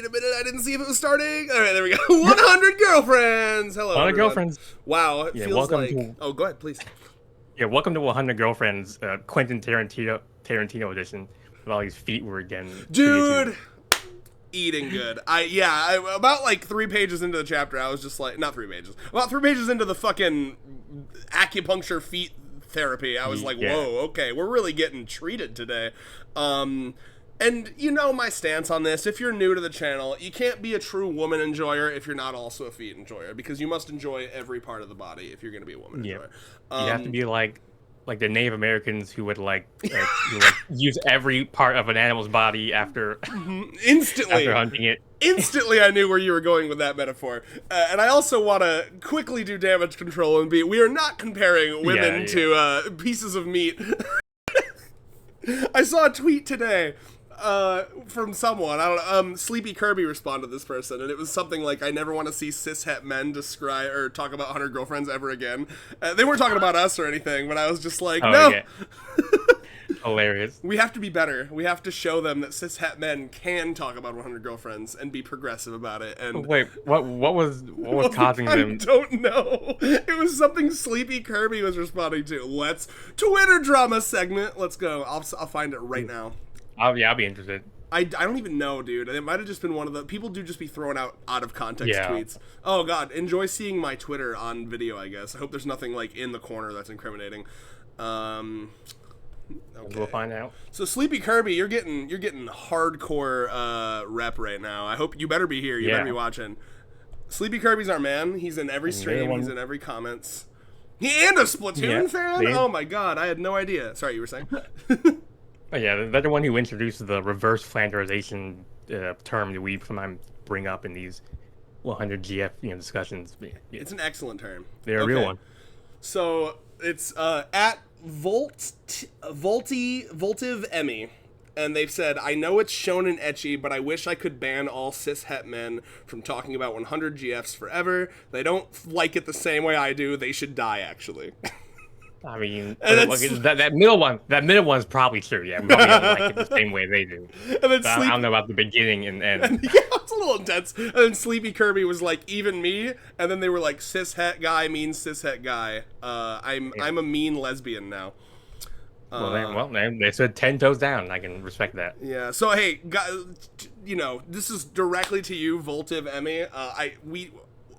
wait a minute, I didn't see if it was starting. All right, there we go. 100 girlfriends. Hello, 100 everyone. girlfriends. Wow, it Yeah, feels welcome like. to Oh, go ahead, please. welcome to 100 girlfriends, Quentin Tarantino edition. With all these feet were again. Dude, eating good. About like 3 pages into the chapter, I was just like, not 3 pages. About 3 pages into the fucking acupuncture feet therapy, I was like, whoa, okay, we're really getting treated today. And you know my stance on this. If you're new to the channel, you can't be a true woman enjoyer if you're not also a feet enjoyer, because you must enjoy every part of the body if you're going to be a woman enjoyer. You have to be like the Native Americans who would use every part of an animal's body after instantly after hunting it. Instantly, I knew where you were going with that metaphor. And I also want to quickly do damage control and we are not comparing women to pieces of meat. I saw a tweet today from someone. I don't know. Sleepy Kirby responded to this person, and it was something like, "I never want to see cishet men describe or talk about 100 girlfriends ever again." They weren't talking about us or anything, but I was just like, no. Yeah. Hilarious. We have to be better. We have to show them that cishet men can talk about 100 girlfriends and be progressive about it. And wait, what was causing them? I don't know. It was something Sleepy Kirby was responding to. Let's Twitter drama segment. Let's go. I'll find it right now. I'll be interested. I don't even know, dude. It might have just been one of the people do just be throwing out of context tweets. Oh god, enjoy seeing my Twitter on video, I guess. I hope there's nothing like in the corner that's incriminating. Okay. We'll find out. So Sleepy Kirby, you're getting hardcore rep right now. I hope you better be here. You better be watching. Sleepy Kirby's our man. He's in every stream. He's in every comments. And a Splatoon fan? Oh my god, I had no idea. Sorry, you were saying? Oh, yeah, they're the one who introduced the reverse Flanderization term that we sometimes bring up in these 100 GF discussions. It's an excellent term. They're a real one. So it's at Voltiv Emmy, and they've said, "I know it's shonen ecchi, but I wish I could ban all cishet men from talking about 100 GFs forever. They don't like it the same way I do. They should die, actually." I mean, that middle one's probably true. Yeah, we probably don't like it the same way they do. And then I don't know about the beginning and end. Yeah, it's a little intense. And then Sleepy Kirby was like, "Even me," and then they were like, "Cishet guy means cishet guy. I'm a mean lesbian now." They said 10 toes down. I can respect that. Yeah. So hey, this is directly to you, Voltiv Emmy.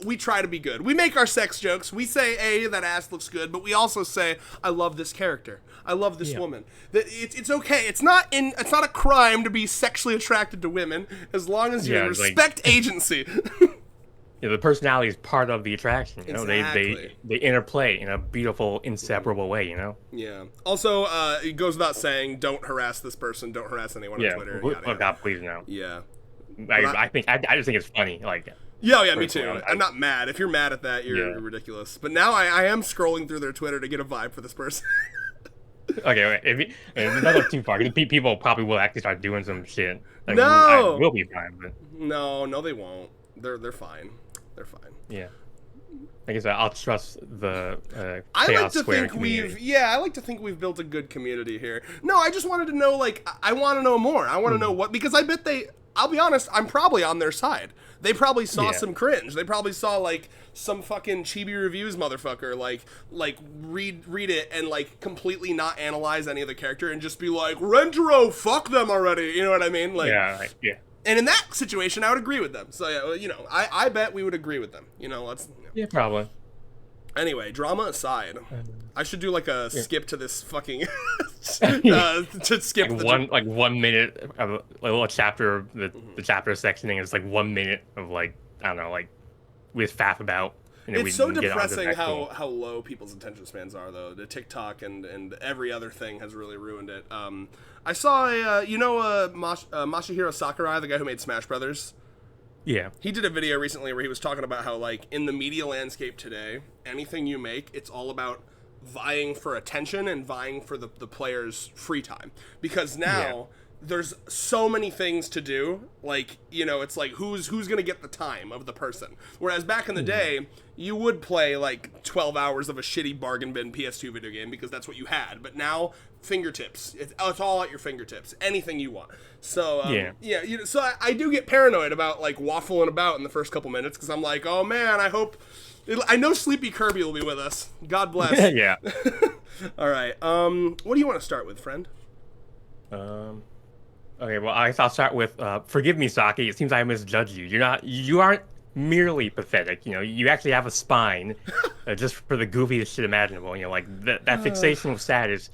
We try to be good. We make our sex jokes. We say, "Hey, that ass looks good," but we also say, "I love this character. I love this woman." That it's okay. It's not a crime to be sexually attracted to women as long as you respect agency. Yeah, the personality is part of the attraction. You know, exactly. they interplay in a beautiful, inseparable way. You know. Yeah. Also, it goes without saying, don't harass this person. Don't harass anyone on Twitter. Oh God, please no. Yeah. I just think it's funny. Like. Yeah, me too. I'm not mad. If you're mad at that, you're ridiculous. But now I am scrolling through their Twitter to get a vibe for this person. Okay, wait. If not too far, because people probably will actually start doing some shit. Like, No! We'll be fine, but... No, they won't. They're fine. They're fine. Yeah. I guess I'll trust the I Chaos like to Square think community. I like to think we've built a good community here. No, I just wanted to know, like, I want to know more. I want to know what, because I bet I'll be honest, I'm probably on their side. They probably saw some cringe. They probably saw, like, some fucking Chibi Reviews motherfucker, like read it and, like, completely not analyze any of the character and just be like, Renjiro, fuck them already. You know what I mean? Like, yeah. And in that situation, I would agree with them. So, I bet we would agree with them. Yeah, probably. Anyway, drama aside, I should do, like, a skip to this fucking... to skip like 1 minute of a little chapter, the chapter sectioning is like 1 minute of, like, I don't know, like, with faff about. And it's so depressing how low people's attention spans are, though. The TikTok and every other thing has really ruined it. I saw Masahiro Sakurai, the guy who made Smash Brothers. Yeah. He did a video recently where he was talking about how, like, in the media landscape today, anything you make, it's all about vying for attention and vying for the player's free time. Because now there's so many things to do. Like, you know, it's like who's gonna get the time of the person. Whereas back in the day, you would play like 12 hours of a shitty bargain bin PS2 video game because that's what you had. But now, fingertips. It's all at your fingertips. Anything you want. So so I do get paranoid about like waffling about in the first couple minutes because I'm like, oh man, I know Sleepy Kirby will be with us. God bless. Yeah. All right. What do you want to start with, friend? Okay, well, I'll start with, forgive me, Saki, it seems I misjudged you. You aren't merely pathetic, you know, you actually have a spine, just for the goofiest shit imaginable, you know, like, that fixation with status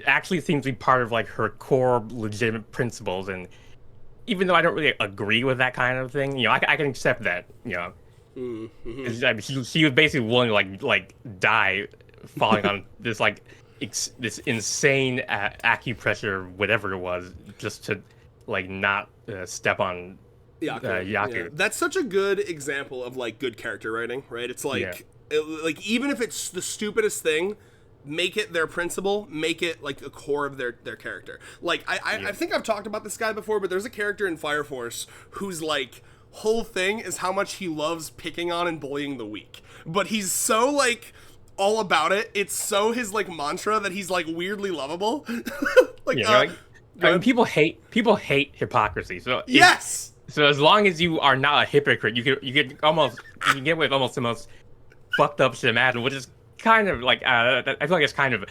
actually seems to be part of, like, her core legitimate principles, and even though I don't really agree with that kind of thing, you know, I can accept that, you know. Mm-hmm. I mean, she was basically willing to, like die falling on this, like, this insane acupressure, whatever it was, just to like not step on Yaku. Yeah. That's such a good example of like good character writing, right? It's like, like even if it's the stupidest thing, make it their principle, make it like a core of their character. Like I think I've talked about this guy before, but there's a character in Fire Force whose like whole thing is how much he loves picking on and bullying the weak, but he's so like all about it. It's so his like mantra that he's like weirdly lovable. Like, I mean, people hate hypocrisy. So yes. So as long as you are not a hypocrite, you can get away with almost the most fucked up shit imaginable, which is kind of like I feel like it's kind of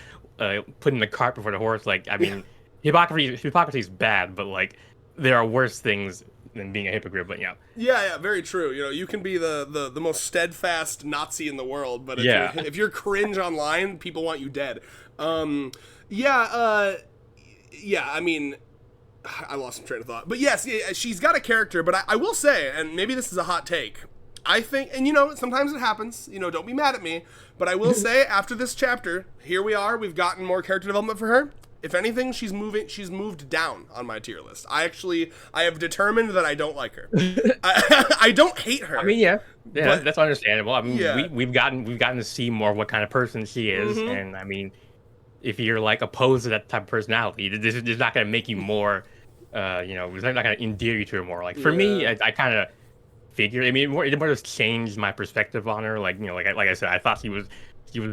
putting the cart before the horse. Like, I mean, hypocrisy is bad, but like there are worse things than being a hypocrite. But yeah, very true. You know, you can be the most steadfast Nazi in the world, but if you're cringe online, people want you dead. I mean, I lost some train of thought. But yes, she's got a character, but I will say, and maybe this is a hot take, I think, and you know, sometimes it happens, you know, don't be mad at me, but I will say, after this chapter, here we are, we've gotten more character development for her. If anything, she's moved down on my tier list. I have determined that I don't like her. I don't hate her. I mean, but, that's understandable. I mean, we've gotten to see more of what kind of person she is, and I mean, if you're like opposed to that type of personality, this is not going to make you more, you know, it's not going to endear you to her more. Like for me, I kind of figured. I mean, it more just changed my perspective on her. Like, you know, like I said, I thought she was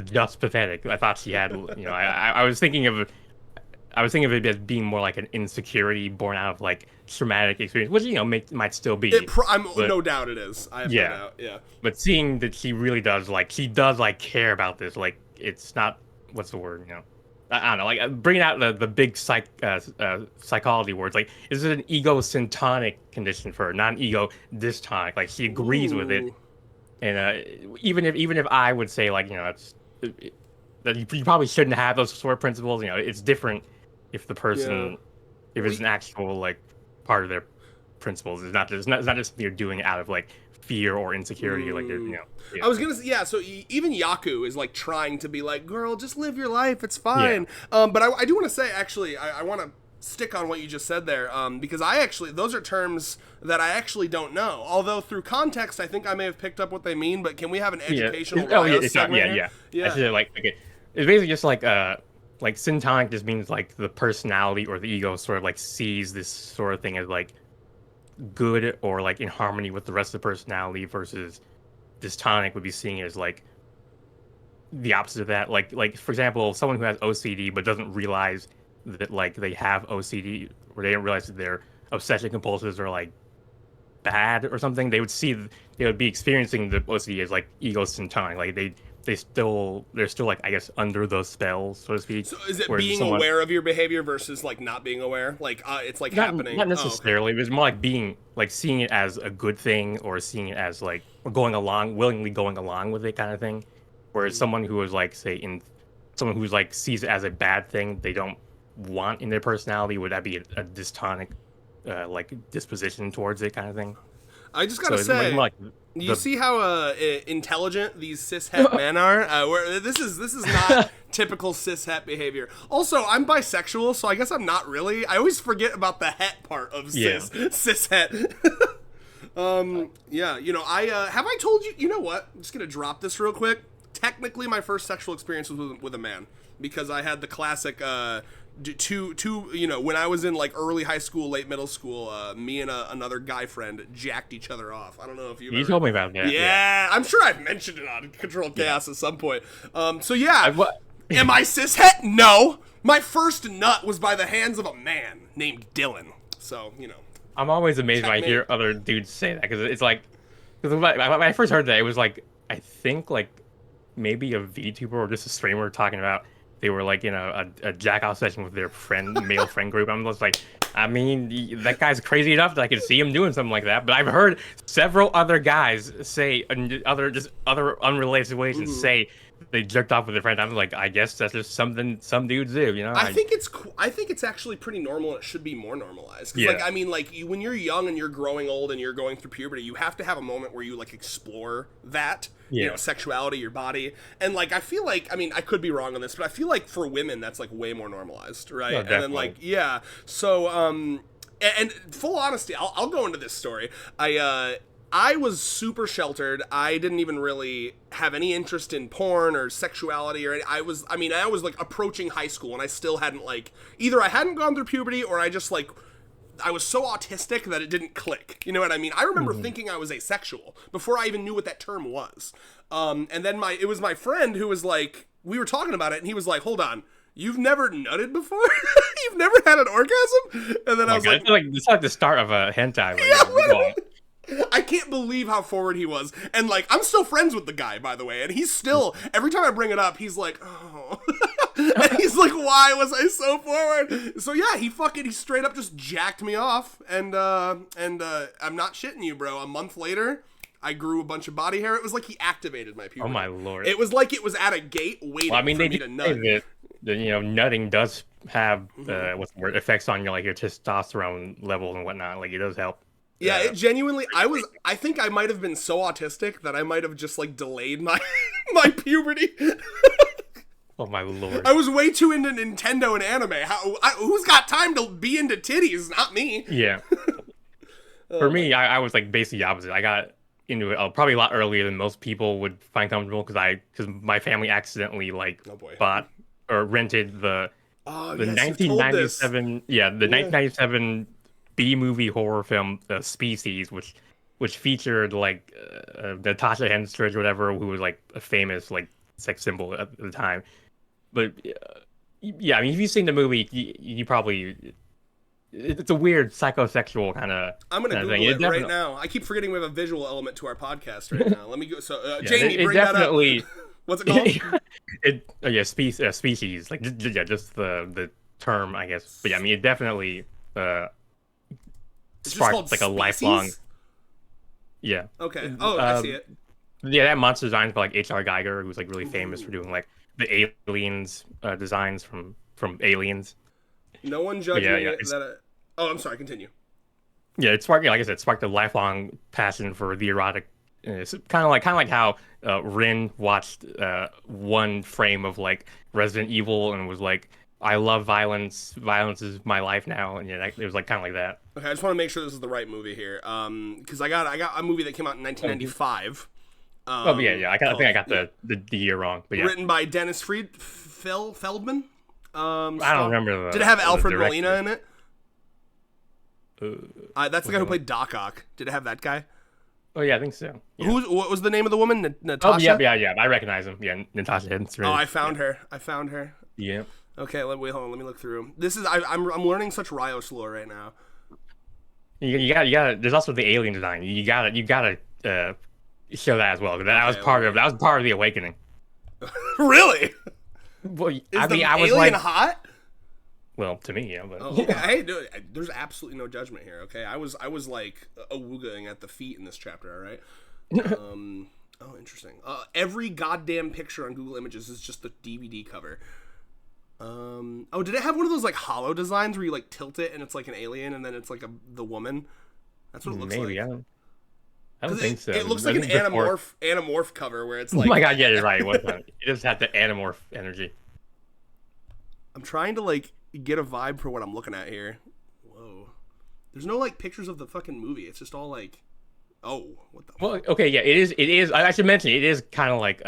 just pathetic. I thought she had, you know, I was thinking of it as being more like an insecurity born out of like traumatic experience, which, you know, might still be. No doubt it is. I have no doubt. Yeah. But seeing that she really does care about this, like it's not, what's the word, you know? I don't know, like bringing out the big psychology words. Like, is it an ego-syntonic condition for her, not an ego dystonic? Like, she agrees with it, and even if I would say, like, you know, that you probably shouldn't have those sort of principles. You know, it's different if the person, if it's an actual like part of their principles. It's not just something you're doing out of like fear or insecurity, like, you know. I was gonna say, so even Yaku is like trying to be like, girl, just live your life, it's fine. But I do want to say, actually, I want to stick on what you just said there, because those are terms that I actually don't know. Although through context, I think I may have picked up what they mean. But can we have an educational? Yeah. Actually, like, okay, it's basically just like syntonic just means like the personality or the ego sort of like sees this sort of thing as like good or like in harmony with the rest of the personality, versus dystonic would be seeing it as like the opposite of that. Like for example, someone who has OCD but doesn't realize that like they have OCD, or they don't realize that their obsession compulsives are like bad or something, they would be experiencing the OCD as like ego syntonic. Like they're still like, I guess, under those spells, so to speak. So is it being aware of your behavior versus like not being aware? Like it's like happening. Not necessarily. It's more like being like seeing it as a good thing, or seeing it as like willingly going along with it kind of thing. Whereas someone who is like someone who's like sees it as a bad thing, they don't want in their personality, would that be a dystonic like disposition towards it kind of thing? I just gotta say, you see how intelligent these cishet men are? Where this is not typical cishet behavior. Also, I'm bisexual, so I guess I'm not really. I always forget about the het part of cishet. You know, have I told you? You know what? I'm just gonna drop this real quick. Technically, my first sexual experience was with a man, because I had the classic when I was in like early high school, late middle school, me and another guy friend jacked each other off. I don't know if you told me about that. Yeah, I'm sure I've mentioned it on Controlled Chaos at some point. So yeah, am I cishet? No. My first nut was by the hands of a man named Dylan. So, I'm always amazed when I hear other dudes say that, because it's like, because when I first heard that, it was like, I think like maybe a VTuber or just a streamer talking about they were like in a jack-off session with their male friend group. I'm just like, I mean, that guy's crazy enough that I could see him doing something like that. But I've heard several other guys say, other unrelated situations, say they jerked off with their friend. I'm like, I guess that's just something some dudes do, I think it's actually pretty normal, and it should be more normalized. Yeah. Like, I mean, like, when you're young and you're growing old and you're going through puberty, you have to have a moment where you like explore that, sexuality, your body, and like, I feel like, I mean, I could be wrong on this, but I feel like for women that's like way more normalized, right? And then like, yeah, so and full honesty, I'll go into this story. I was super sheltered. I didn't even really have any interest in porn or sexuality or I was like approaching high school, and I still hadn't like, either I hadn't gone through puberty or I just like, I was so autistic that it didn't click. You know what I mean? I remember thinking I was asexual before I even knew what that term was. And then it was my friend who was like, we were talking about it, and he was like, hold on, you've never nutted before? You've never had an orgasm? And then I was like, it's like the start of a hentai. Yeah, I can't believe how forward he was. And like, I'm still friends with the guy, by the way, and he's still, every time I bring it up, he's like, oh. And he's like, why was I so forward? So yeah, he straight up just jacked me off, and I'm not shitting you, bro. A month later, I grew a bunch of body hair. It was like he activated my puberty. Oh my lord. It was like it was at a gate waiting for me to nut. Nutting does have what's the word, effects on your testosterone level and whatnot. Like, it does help. Yeah, it genuinely, I think I might have been so autistic that I might have just like delayed my puberty. Oh my lord. I was way too into Nintendo and anime. Who's got time to be into titties? Not me. Yeah. For me, I was like basically the opposite. I got into it probably a lot earlier than most people would find comfortable, because my family accidentally bought or rented the 1997 1997 B-movie horror film Species, which Featured like Natasha Henstridge or whatever, who was like a famous like sex symbol at the time. But yeah, I mean, if you've seen the movie, you probably, it's a weird psychosexual kind of. I'm gonna Google it right now. I keep forgetting we have a visual element to our podcast right now. Let me go. So Jamie, bring that up. What's it called? Species. Like just the term, I guess. But yeah, I mean, it definitely sparked like a lifelong. Yeah. Okay. Oh, I see it. Yeah, that monster designs by like H.R. Geiger, who's like really famous for doing like the aliens designs from Aliens. No one judged me that. Oh, I'm sorry. Continue. Yeah, it sparked, like I said, sparked a lifelong passion for the erotic. It's kind of like how Rin watched one frame of like Resident Evil and was like, I love violence. Violence is my life now, and yeah, it was like kind of like that. Okay, I just want to make sure this is the right movie here, because I got a movie that came out in 1995. I think I got the year wrong. But yeah. Written by Dennis Feldman. I don't remember. Did it have Alfred Molina in it? That's the guy who played Doc Ock. Did it have that guy? Oh yeah, I think so. Yeah. What was the name of the woman? Natasha? Oh yeah. I recognize him. Yeah, Natasha Henstridge. Oh, I found her. Yeah. Okay, hold on. Let me look through. This is I'm learning such Rios lore right now. You got. There's also the alien design. You gotta show that as well. That was part of the awakening. Really? Well, I was like, hot. Well, to me, yeah. But okay. Hey, dude, there's absolutely no judgment here. Okay, I was like awoogaing at the feet in this chapter. All right. Oh, interesting. Every goddamn picture on Google Images is just the DVD cover. Oh, did it have one of those like hollow designs where you like tilt it and it's like an alien and then it's like the woman? That's what it looks like. Maybe I don't think so. It looks like an anamorph cover where it's like. Oh my god! Yeah, you're right. It just had the anamorph energy. I'm trying to like get a vibe for what I'm looking at here. Whoa, there's no like pictures of the fucking movie. It's just all like, oh, what the. Well, okay, yeah, it is. I should mention it is kind of like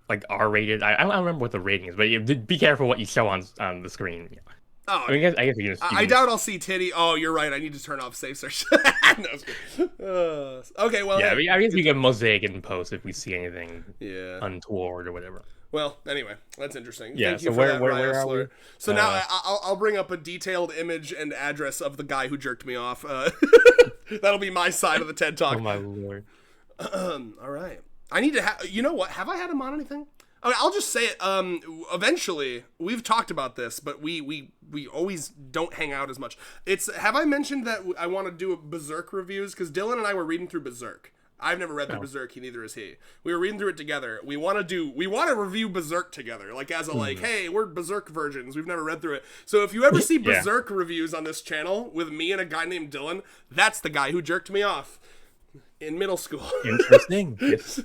like R-rated. I don't remember what the rating is, but be careful what you show on the screen. Oh, I mean, I guess you I doubt I'll see titty. Oh, you're right. I need to turn off safe search. Okay, well, yeah, hey, I guess we can mosaic it in post if we see anything yeah, untoward or whatever. Well, anyway, that's interesting. Yeah. Thank you So for that, where are we? So now I'll bring up a detailed image and address of the guy who jerked me off. That'll be my side of the TED Talk. Oh my lord. All right. I need to have. You know what? Have I had him on anything? Okay, I'll just say it. Eventually, we've talked about this, but we always don't hang out as much. Have I mentioned that I want to do a Berserk reviews? Because Dylan and I were reading through Berserk. I've never read through Berserk. Neither has he. We were reading through it together. We want to review Berserk together, like as a like, hey, we're Berserk virgins. We've never read through it. So if you ever see Berserk reviews on this channel with me and a guy named Dylan, that's the guy who jerked me off in middle school. Interesting. Yes.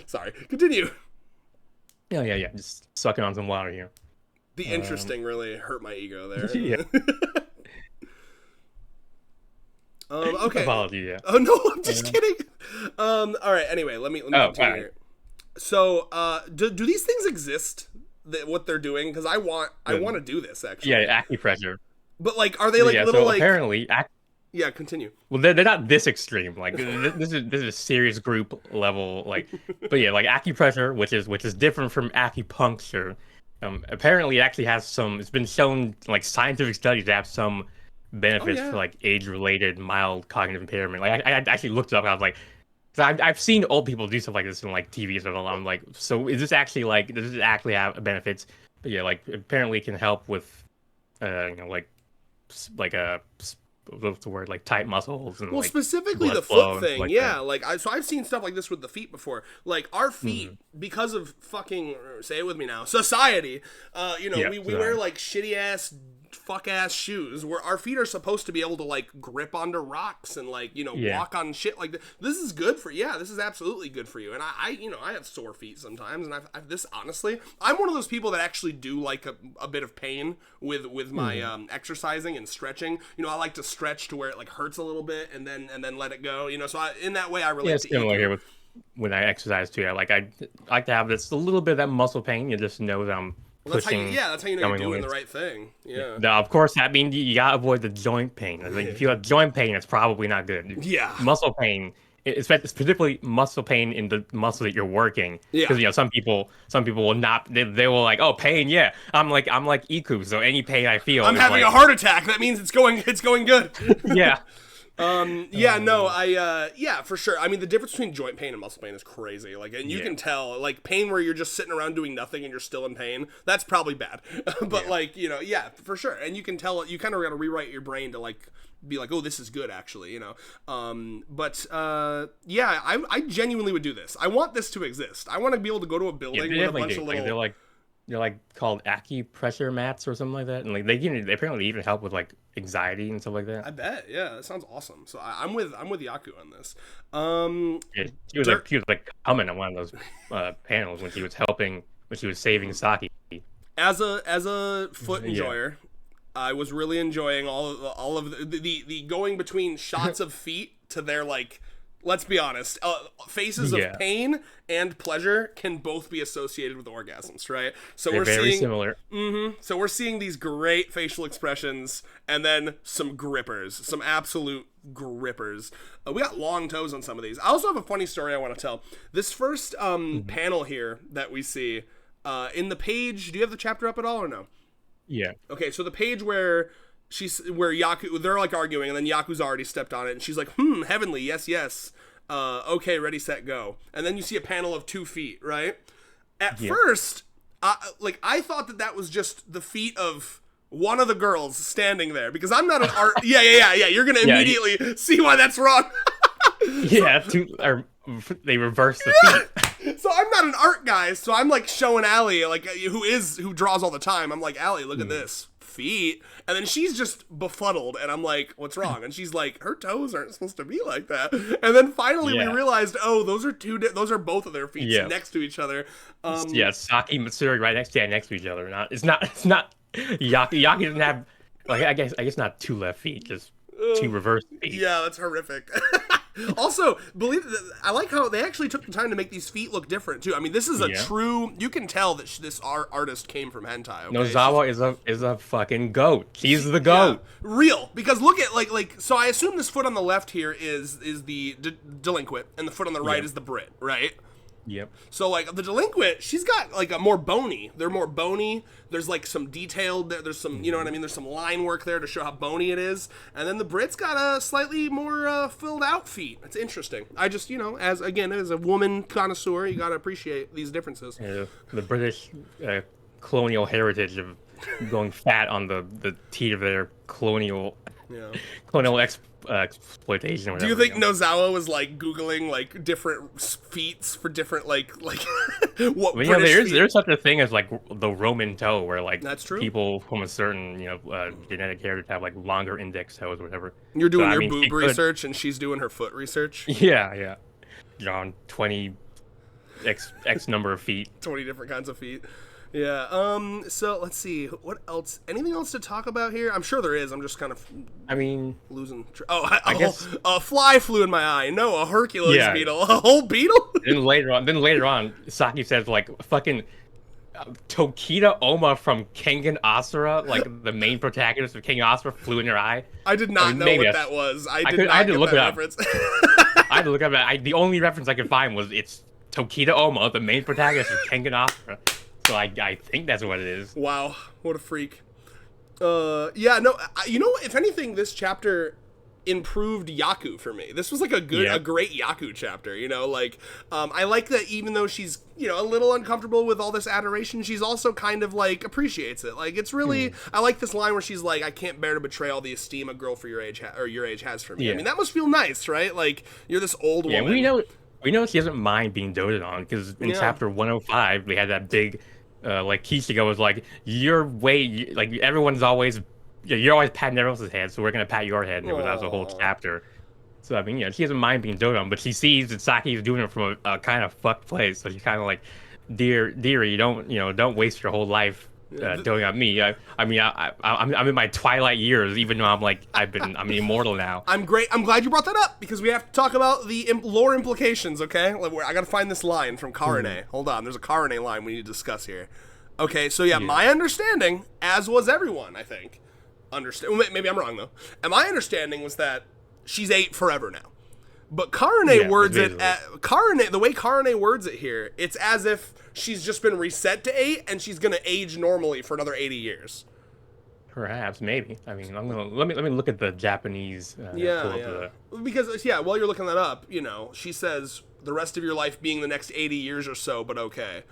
Sorry. Continue. Yeah. Just sucking on some water here. The interesting really hurt my ego there. Yeah. Okay. Apology, yeah. Oh no, I'm just kidding. All right. Anyway, let me continue here. So, do these things exist? What they're doing? Because I want to do this actually. Yeah, acupressure. But like, are they like little so like? Apparently, yeah. Continue. well, they're not this extreme. Like this is a serious group level. Like, but yeah, like acupressure, which is different from acupuncture. Apparently, it actually has some. It's been shown like scientific studies to have some benefits for like age-related mild cognitive impairment. Like I actually looked it up. I was like, so I've seen old people do stuff like this in like TV and stuff. I'm like, so is this actually like does this actually have benefits? But yeah, like apparently it can help with, like what's the word, like tight muscles and specifically the foot thing. So I've seen stuff like this with the feet before. Like our feet, because of fucking say it with me now, society. We wear like shitty ass fuck ass shoes where our feet are supposed to be able to like grip onto rocks and like walk on shit like this is good for this is absolutely good for you. And I have sore feet sometimes, and I've this honestly I'm one of those people that actually do like a bit of pain with my exercising and stretching. I like to stretch to where it like hurts a little bit and then let it go. So in that way I relate to similar here with when I exercise too. I like to have this a little bit of that muscle pain. You just know that I'm pushing. That's how you know you're doing the right thing. Yeah. Now, of course, that means you gotta avoid the joint pain. Like if you have joint pain, it's probably not good. Yeah. Muscle pain, it's particularly muscle pain in the muscle that you're working. Yeah. Because some people will not. They will like, oh, pain. Yeah. I'm like Iku. So any pain I feel, I'm having a heart attack. That means it's going good. Yeah. For sure. I mean, the difference between joint pain and muscle pain is crazy. Like, and you can tell, like, pain where you're just sitting around doing nothing and you're still in pain, that's probably bad. But for sure. And you can tell, you kind of got to rewrite your brain to like be like, oh, this is good actually, I genuinely would do this. I want this to exist. I want to be able to go to a building with a bunch of little. Like, they're like called acupressure mats or something like that, and like they apparently even help with like anxiety and stuff like that. I bet, yeah, that sounds awesome. So I'm with Yaku on this. She was like humming on one of those panels when she was saving Saki. As a foot enjoyer, I was really enjoying all of the going between shots of feet to their like. Let's be honest, faces of pain and pleasure can both be associated with orgasms, right? So They're very similar. So we're seeing these great facial expressions and then some grippers, some absolute grippers. We got long toes on some of these. I also have a funny story I want to tell. This first panel here that we see in the page, do you have the chapter up at all or no? Yeah. Okay, so the page where Yaku, they're like arguing, and then Yaku's already stepped on it, and she's like, heavenly, yes. Okay, ready, set, go. And then you see a panel of 2 feet, right? At first, I thought that was just the feet of one of the girls standing there, because I'm not an art. Yeah. You're gonna immediately see why that's wrong. They reverse the feet. So I'm not an art guy, so I'm like showing Allie, like who draws all the time. I'm like, Allie, look at this. Feet. And then she's just befuddled, and I'm like, what's wrong? And she's like, her toes aren't supposed to be like that. And then finally we realized, oh, those are both of their feet next to each other. Saki and Matsuri right next to each other. It's not Yaku doesn't have, like, I guess not 2 left feet, just 2 reverse feet. Yeah, that's horrific. Also, I like how they actually took the time to make these feet look different too. I mean, this is a true. You can tell that this artist came from hentai. Okay? Nozawa is a fucking goat. She's the goat. Yeah, real, because look at like. So I assume this foot on the left here is the delinquent, and the foot on the right is the Brit, right? Yep. So like the delinquent, she's got like a more bony. They're more bony. There's like some detailed. There's some, you know what I mean. There's some line work there to show how bony it is. And then the Brit's got a slightly more filled out feet. It's interesting. I just, as a woman connoisseur, you gotta appreciate these differences. Yeah, the British colonial heritage of going fat on the teeth of their colonial exploitation. Or whatever, do you think Nozawa was like Googling like different feats for different like what? Well, there's such a thing as like the Roman toe, where like that's true. People from a certain genetic heritage have like longer index toes or whatever. You're doing your boob research, and she's doing her foot research. Yeah. John 20 x number of feet. 20 different kinds of feet. Yeah. So let's see. What else? Anything else to talk about here? I'm sure there is. I'm just kind of. Losing. I guess a fly flew in my eye. No, a Hercules beetle. A whole beetle. Then later on, Saki says like fucking Tokita Oma from Kengan Asura, like the main protagonist of Kengan Asura, flew in your eye. I did not know what that was. I had to look it up. I had to look it up. The only reference I could find was it's Tokita Oma, the main protagonist of Kengan Asura. So I think that's what it is. Wow, what a freak. If anything, this chapter improved Yaku for me. This was like a great Yaku chapter, I like that even though she's, a little uncomfortable with all this adoration, she's also kind of like appreciates it. Like it's really, I like this line where she's like, I can't bear to betray all the esteem a girl for your age has for me. Yeah. I mean, that must feel nice, right? Like you're this old woman. Yeah, we know she doesn't mind being doted on because in chapter 105, we had that big, like Kishiga was like, like everyone's always, you're always patting everyone else's head, so we're gonna pat your head. And that was a whole chapter. So I mean, she doesn't mind being doted on, but she sees that Saki is doing it from a kind of fucked place. So she's kind of like, dearie, don't waste your whole life doting on me. I'm in my twilight years, even though I'm immortal now. I'm glad you brought that up because we have to talk about the lore implications. Okay, I gotta find this line from Karane. Hold on, there's a Karane line we need to discuss here. Okay, so my understanding, as was everyone, I think, maybe I'm wrong though. And my understanding was that she's 8 forever now. But Karane words it the way Karane words it here, it's as if she's just been reset to 8 and she's gonna age normally for another 80 years. Perhaps, maybe. I mean, let me look at the Japanese. Because while you're looking that up, she says the rest of your life being the next 80 years or so, but okay.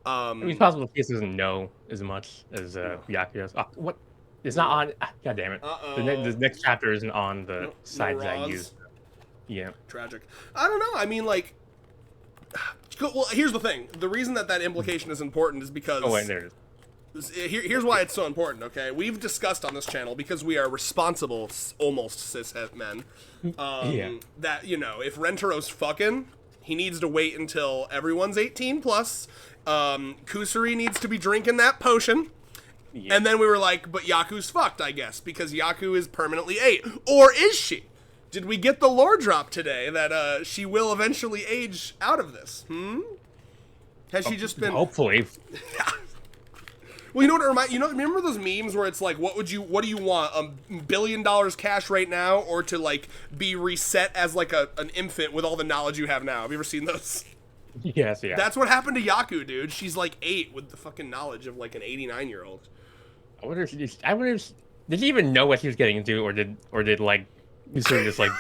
It's possible he doesn't know as much as Yaku does. What? It's not on. God damn it! The next chapter isn't on the sides I use. Yeah. Tragic. I don't know. I mean, like, well, here's the thing. The reason that implication is important is because. Oh wait, there it is. Here's why it's so important. Okay, we've discussed on this channel because we are responsible, almost cishet men. That if Rentero's fucking, he needs to wait until everyone's 18 plus. Kusuri needs to be drinking that potion. Yeah. And then we were like, but Yaku's fucked, I guess, because Yaku is permanently 8. Or is she? Did we get the lore drop today that she will eventually age out of this? Has she just been... Hopefully. Well, you know what it reminds... remember those memes where it's like, what do you want? $1 billion cash right now, or to, like, be reset as, like, an infant with all the knowledge you have now? Have you ever seen those? Yes, yeah. That's what happened to Yaku, dude. She's, like, 8 with the fucking knowledge of, like, an 89-year-old. I wonder if did she even know what she was getting into, or did like you sort of just like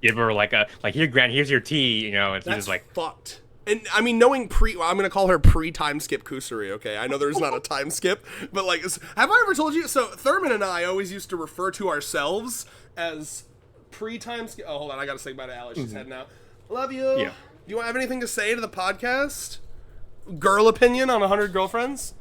give her like here, Grant, here's your tea, and she's just like fucked. And I mean, knowing I'm gonna call her pre-time skip Kusuri. Okay, I know there's not a time skip, but like, have I ever told you? So Thurman and I always used to refer to ourselves as pre-time skip. Oh, hold on, I gotta say goodbye to Alice. She's heading out. Love you. Yeah. Do you have anything to say to the podcast? Girl opinion on 100 Girlfriends?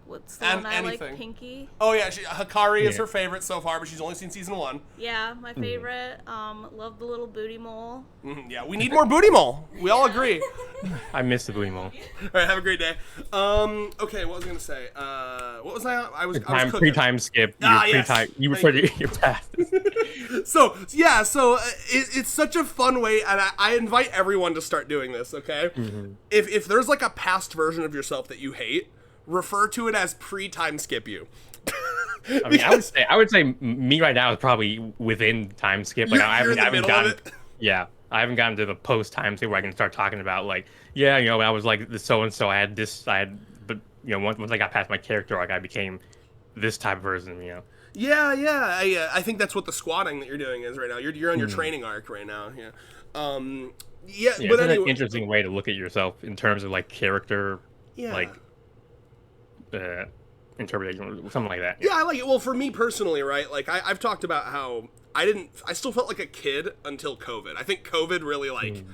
What's the one I like? Pinky. Oh yeah, Hikari is her favorite so far, but she's only seen season 1. Yeah, my favorite. Love the little booty mole. Yeah, we need more booty mole. We all agree. I miss the booty mole. All right, have a great day. Okay, what was I gonna say? What was I? I was cooking. Pre-time skip. You referred to your past. So yeah, so it's such a fun way, and I invite everyone to start doing this. Okay, if there's like a past version of yourself that you hate, refer to it as pre-time skip you. I mean, I would say me right now is probably within time skip. Like I haven't gotten, yeah, I haven't gotten to the post time skip where I can start talking about like, yeah, you know, when I was like the so and so, but you know, once I got past my character arc, I became this type of person, you know. Yeah. I think that's what the squatting that you're doing is right now. You're on your training arc right now. Yeah. Yeah, but it's anyway, an interesting way to look at yourself in terms of like character, like interpretation, something like that. Yeah, I like it. Well, for me personally, right? Like I've talked about how I still felt like a kid until COVID. I think COVID really like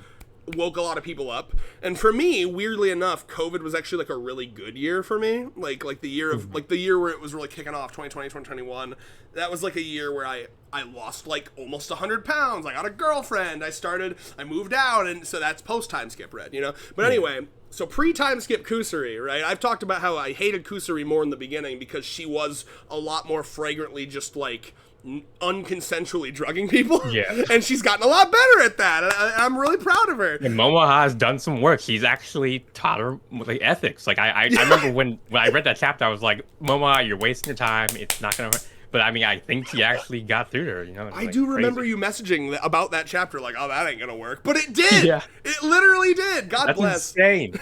woke a lot of people up. And for me, weirdly enough, COVID was actually like a really good year for me. Like the year of like the year where it was really kicking off, 2020, 2021. That was like a year where I lost like almost 100 pounds. I got a girlfriend. I moved out, and so that's post time skip Red, you know. But anyway, so pre-time skip Kusari, right? I've talked about how I hated Kusari more in the beginning because she was a lot more flagrantly just like unconsensually drugging people. Yeah. And she's gotten a lot better at that. And I'm really proud of her. And Momoha has done some work. He's actually taught her like ethics. Like I remember when I read that chapter, I was like, Momoha, you're wasting your time. It's not gonna. But I mean, I think he actually got through to her. You know. I do remember you messaging about that chapter, like, "Oh, that ain't gonna work," but it did. Yeah. It literally did. God bless. That's insane.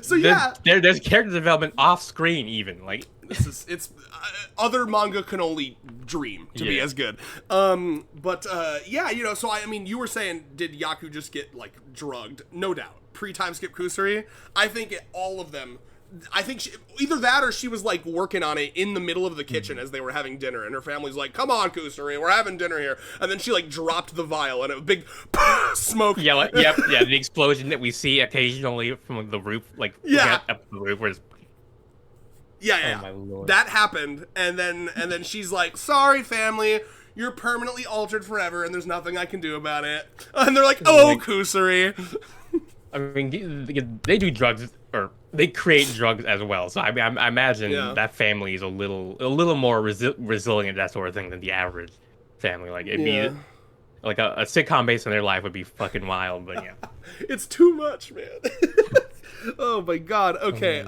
So yeah, there's character development off screen even like. It's other manga can only dream to be as good. But yeah, you know, so I mean, you were saying, did Yaku just get like drugged? No doubt. Pre-time skip Kusari, I think all of them. I think either that or she was like working on it in the middle of the kitchen as they were having dinner, and her family's like, "Come on, Kusari, we're having dinner here." And then she like dropped the vial, and a big smoke. Yeah, the explosion that we see occasionally from the roof, like up the roof, where it's Yeah. Oh, my Lord. That happened, and then she's like, "Sorry, family, you're permanently altered forever, and there's nothing I can do about it." And they're like, "Oh, Kusari." I mean, they do drugs, or they create drugs as well. So I mean, I imagine that family is a little more resilient, that sort of thing, than the average family. Like it'd be like a sitcom based on their life would be fucking wild, but yeah, it's too much, man. Oh my God. Okay.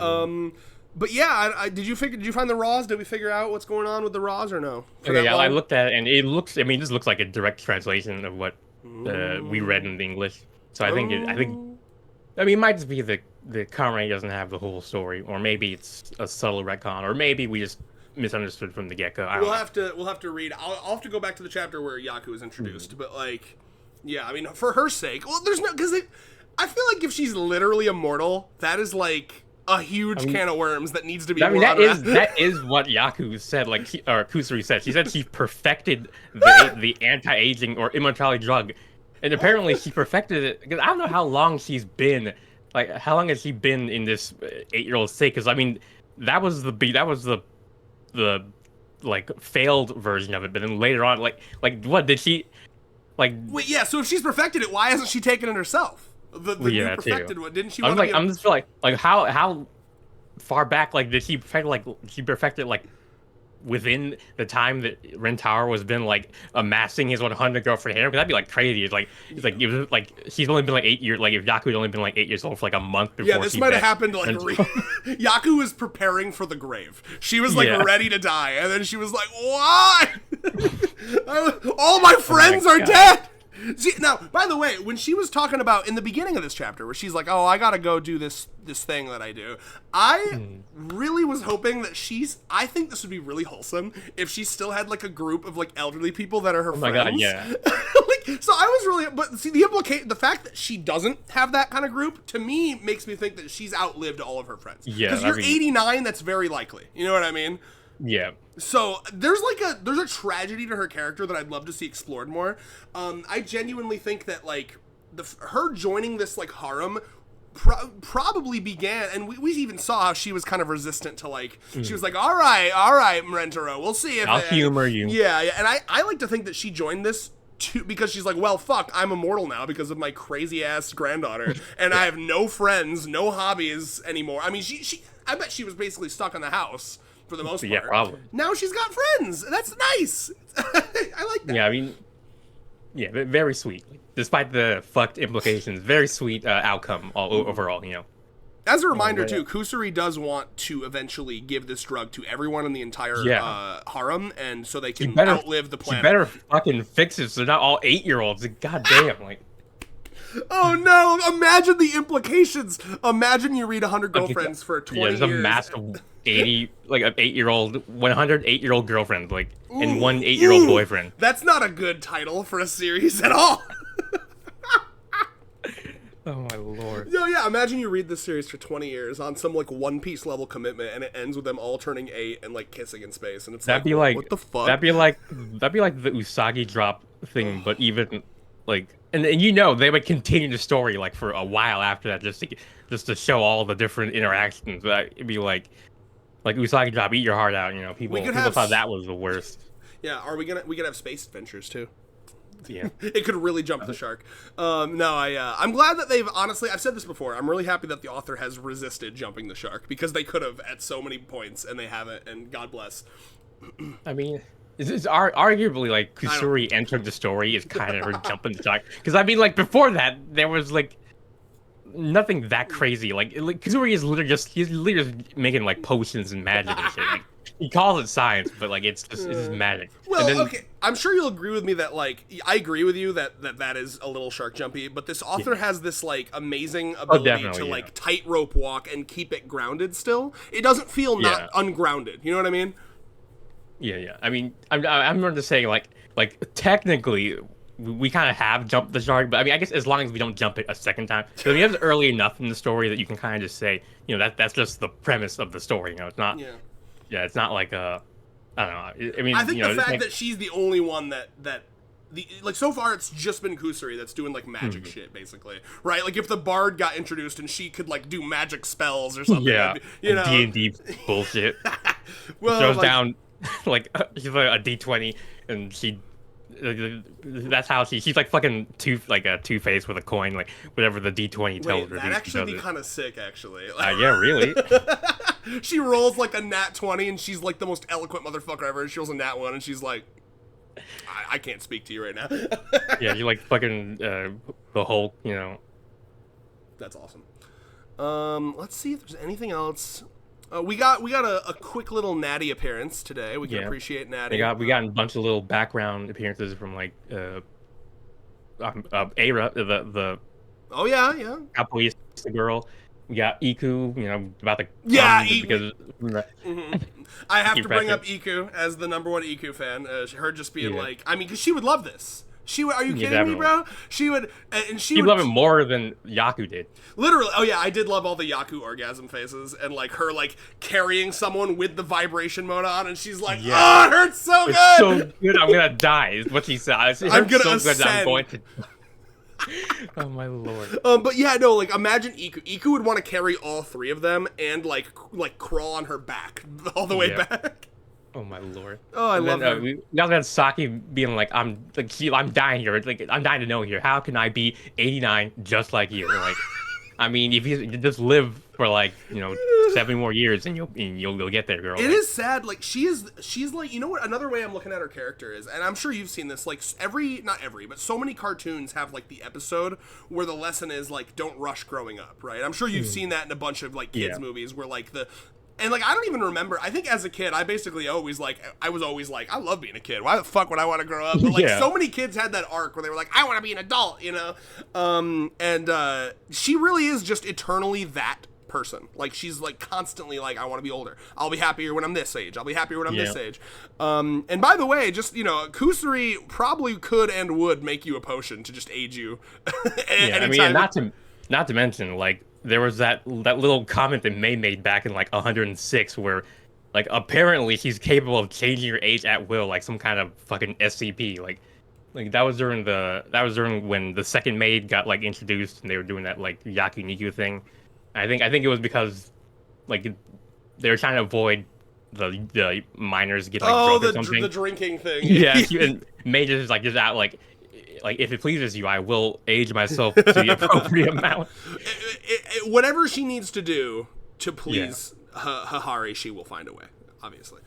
But yeah, did you find the Raws? Did we figure out what's going on with the Raws or no? Okay, yeah, I looked at it, and it looks. I mean, this looks like a direct translation of what we read in the English. So I think I mean, it might just be the Kamei doesn't have the whole story, or maybe it's a subtle retcon, or maybe we just misunderstood from the get-go. We'll have to read. I'll have to go back to the chapter where Yaku is introduced, but like, yeah, I mean, for her sake, well, there's no because I feel like if she's literally immortal, that is like a huge can of worms that needs to be. I mean, that is what Yaku said. Like, or Kusari said. She said she perfected the anti-aging or immortality drug. And apparently she perfected it because I don't know how long she's been, like how long has she been in this 8-year-old state? Because I mean, that was the like failed version of it. But then later on, like what did she like? Wait, yeah. So if she's perfected it, why hasn't she taken it herself? The new perfected one, didn't she? I'm just like how far back like did she perfect she perfected like within the time that Rentaro has been like amassing his 100 girlfriend hair, because that'd be like crazy. It's like it was like she's only been like 8 years. Like if Yaku had only been like 8 years old for like a month before. Yeah, this might have happened like Yaku was preparing for the grave. She was like ready to die, and then she was like, "Why? All my friends are dead." See, now, by the way, when she was talking about in the beginning of this chapter, where she's like, "Oh, I gotta go do this thing that I do," I really was hoping that I think this would be really wholesome if she still had like a group of like elderly people that are her friends. Oh my God, yeah. So I was really, but see, the fact that she doesn't have that kind of group to me makes me think that she's outlived all of her friends. Yeah, because you're 89, that's very likely. You know what I mean? Yeah. So there's a tragedy to her character that I'd love to see explored more. I genuinely think that like her joining this like harem probably began, and we even saw how she was kind of resistant to like she was like, all right, Rentaro, we'll see if I'll humor you. Yeah, and I like to think that she joined this because she's like, well, fuck, I'm immortal now because of my crazy ass granddaughter, and I have no friends, no hobbies anymore. I mean, she I bet she was basically stuck in the house for the most part. Yeah, probably. Now she's got friends. That's nice. I like that. Yeah, I mean, yeah, very sweet. Despite the fucked implications, very sweet outcome overall, you know. As a reminder, too, Kusuri does want to eventually give this drug to everyone in the entire harem, and so they can outlive the planet. She better fucking fix it so they're not all 8-year-olds. God damn, like... Oh no, imagine the implications. Imagine you read 100 Girlfriends for 20 years. Yeah, there's a mass of 80, like an 8-year-old, 100 8-year-old girlfriends, like, and one 8-year-old boyfriend. That's not a good title for a series at all. Oh my lord. No, yeah, imagine you read this series for 20 years on some, like, One Piece level commitment, and it ends with them all turning 8 and, like, kissing in space, and it's that'd be like, what the fuck? That'd be like the Usagi drop thing, but even, like, and you know, they would continue the story, like, for a while after that, just to show all the different interactions. It'd be like Usagi drop, eat your heart out, you know, people thought that was the worst. Yeah, we could have space adventures, too. Yeah. It could really jump the shark. I'm glad that they've, honestly, I've said this before, I'm really happy that the author has resisted jumping the shark, because they could have at so many points, and they haven't, and God bless. I mean, it's arguably, like, Kusuri entered the story is kind of her jumping the shark. Because, I mean, like, before that, there was, like, nothing that crazy. Like Kusuri is literally just making, like, potions and magic and shit. Like, he calls it science, but, like, it's just magic. Well, okay, I'm sure you'll agree with me that, like, I agree with you that is a little shark jumpy, but this author has this, like, amazing ability to, like, tightrope walk and keep it grounded still. It doesn't feel not ungrounded. You know what I mean? Yeah. I mean, I'm going to say, like, technically, we kind of have jumped the shark, but I mean, I guess as long as we don't jump it a second time. So I mean, it's early enough in the story that you can kind of just say, you know, that's just the premise of the story. You know, it's not... Yeah, it's not like I don't know. I mean, I think the fact that she's the only one that like, so far it's just been Kusuri that's doing, like, magic shit, basically, right? Like, if the bard got introduced and she could, like, do magic spells or something, you know, D&D bullshit. Well, throws down like she's like a D20, and she. That's how she's like fucking Two-Face with a coin, like whatever the D20 tells her. That'd actually be kind of sick, actually. Yeah, really. She rolls like a nat 20, and she's like the most eloquent motherfucker ever. She rolls a nat 1, and she's like, I can't speak to you right now. Yeah, you like fucking the Hulk, you know. That's awesome. Let's see if there's anything else. We got a quick little Natty appearance today. We can appreciate Natty. We got a bunch of little background appearances from, like, Aira, the oh yeah police girl. We got Iku, you know, about the because I have to bring up Iku as the number one Iku fan. Her just being like, I mean, because she would love this. Are you kidding me, bro? She would, and she'd love it more than Yaku did. Literally, oh yeah, I did love all the Yaku orgasm faces, and, like, her, like, carrying someone with the vibration mode on, and she's like, oh, it hurts so good! It's so good, I'm gonna die, is what she said. I'm gonna ascend. I'm going to... Oh my lord. But yeah, no, like, imagine Iku. Iku would want to carry all three of them, and, like crawl on her back all the way back. Oh my lord! Oh, I love her. Now that Saki being like, I'm dying here. Like, I'm dying to know here. How can I be 89 just like you? Like, I mean, if you just live for, like, you know, 7 more years, and you'll get there, girl. It is sad. Like, she's like, you know what? Another way I'm looking at her character is, and I'm sure you've seen this. Like, not every, but so many cartoons have, like, the episode where the lesson is, like, don't rush growing up, right? I'm sure you've seen that in a bunch of, like, kids movies where, like, and, like, I don't even remember. I think as a kid, I basically always, like, I love being a kid. Why the fuck would I want to grow up? But, like, so many kids had that arc where they were like, I want to be an adult, you know? And she really is just eternally that person. Like, she's, like, constantly like, I want to be older. I'll be happier when I'm this age. I'll be happier when I'm this age. And by the way, just, you know, Kusuri probably could and would make you a potion to just age you. I mean, not to mention, like, there was that little comment that May made back in, like, 106 where, like, apparently she's capable of changing her age at will, like some kind of fucking SCP. Like that was during when the second maid got, like, introduced, and they were doing that, like, Yaku Niku thing. I think it was because, like, they were trying to avoid the minors getting, like, drunk or something. The drinking thing. Yeah, and May just out, like, if it pleases you, I will age myself to the appropriate amount. Whatever she needs to do to please Hahari, she will find a way. obviously.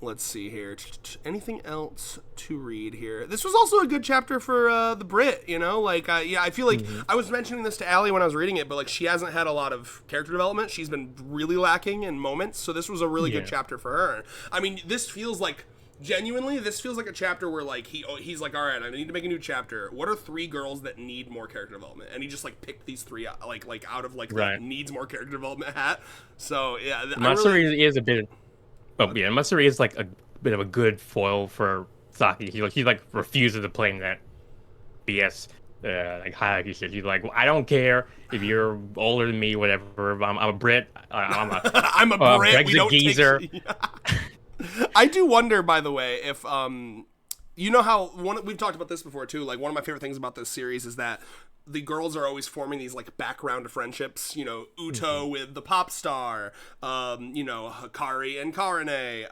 Let's see here. Anything else to read here? This was also a good chapter for the Brit, you know? Like, yeah, I feel like I was mentioning this to Allie when I was reading it, but like she hasn't had a lot of character development. She's been really lacking in moments, so this was a really good chapter for her. I mean, this feels like genuinely, this feels like a chapter where like he's like, all right, I need to make a new chapter. What are 3 girls that need more character development? And he just like picked these 3 like out of like the needs more character development hat. So yeah, Matsuri is a bit. Oh yeah, Matsuri is like a bit of a good foil for Saki. He like refuses to play in that BS like hierarchy shit. He's like, well, I don't care if you're older than me, whatever. I'm a Brit. I'm a I'm a Brit. Greg's We don't geezer. I do wonder, by the way, if you know how we've talked about this before too. Like one of my favorite things about this series is that the girls are always forming these like background friendships. You know, Uto with the pop star, you know, Hikari and Karine,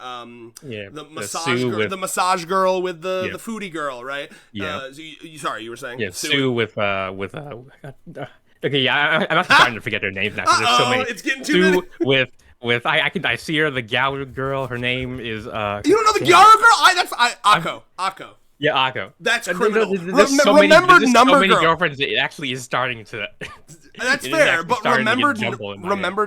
the massage girl with the foodie girl, right? Yeah. Sorry, you were saying? Yeah, Sue with okay, yeah, I'm not starting to forget their names now. There's so many. It's getting too many. With I see her, the Gyaru girl. Her name is You don't know the Gyaru girl? That's Akko. Yeah, Akko. That's criminal. There's so many girlfriends. It actually is starting to. That's fair, but remembered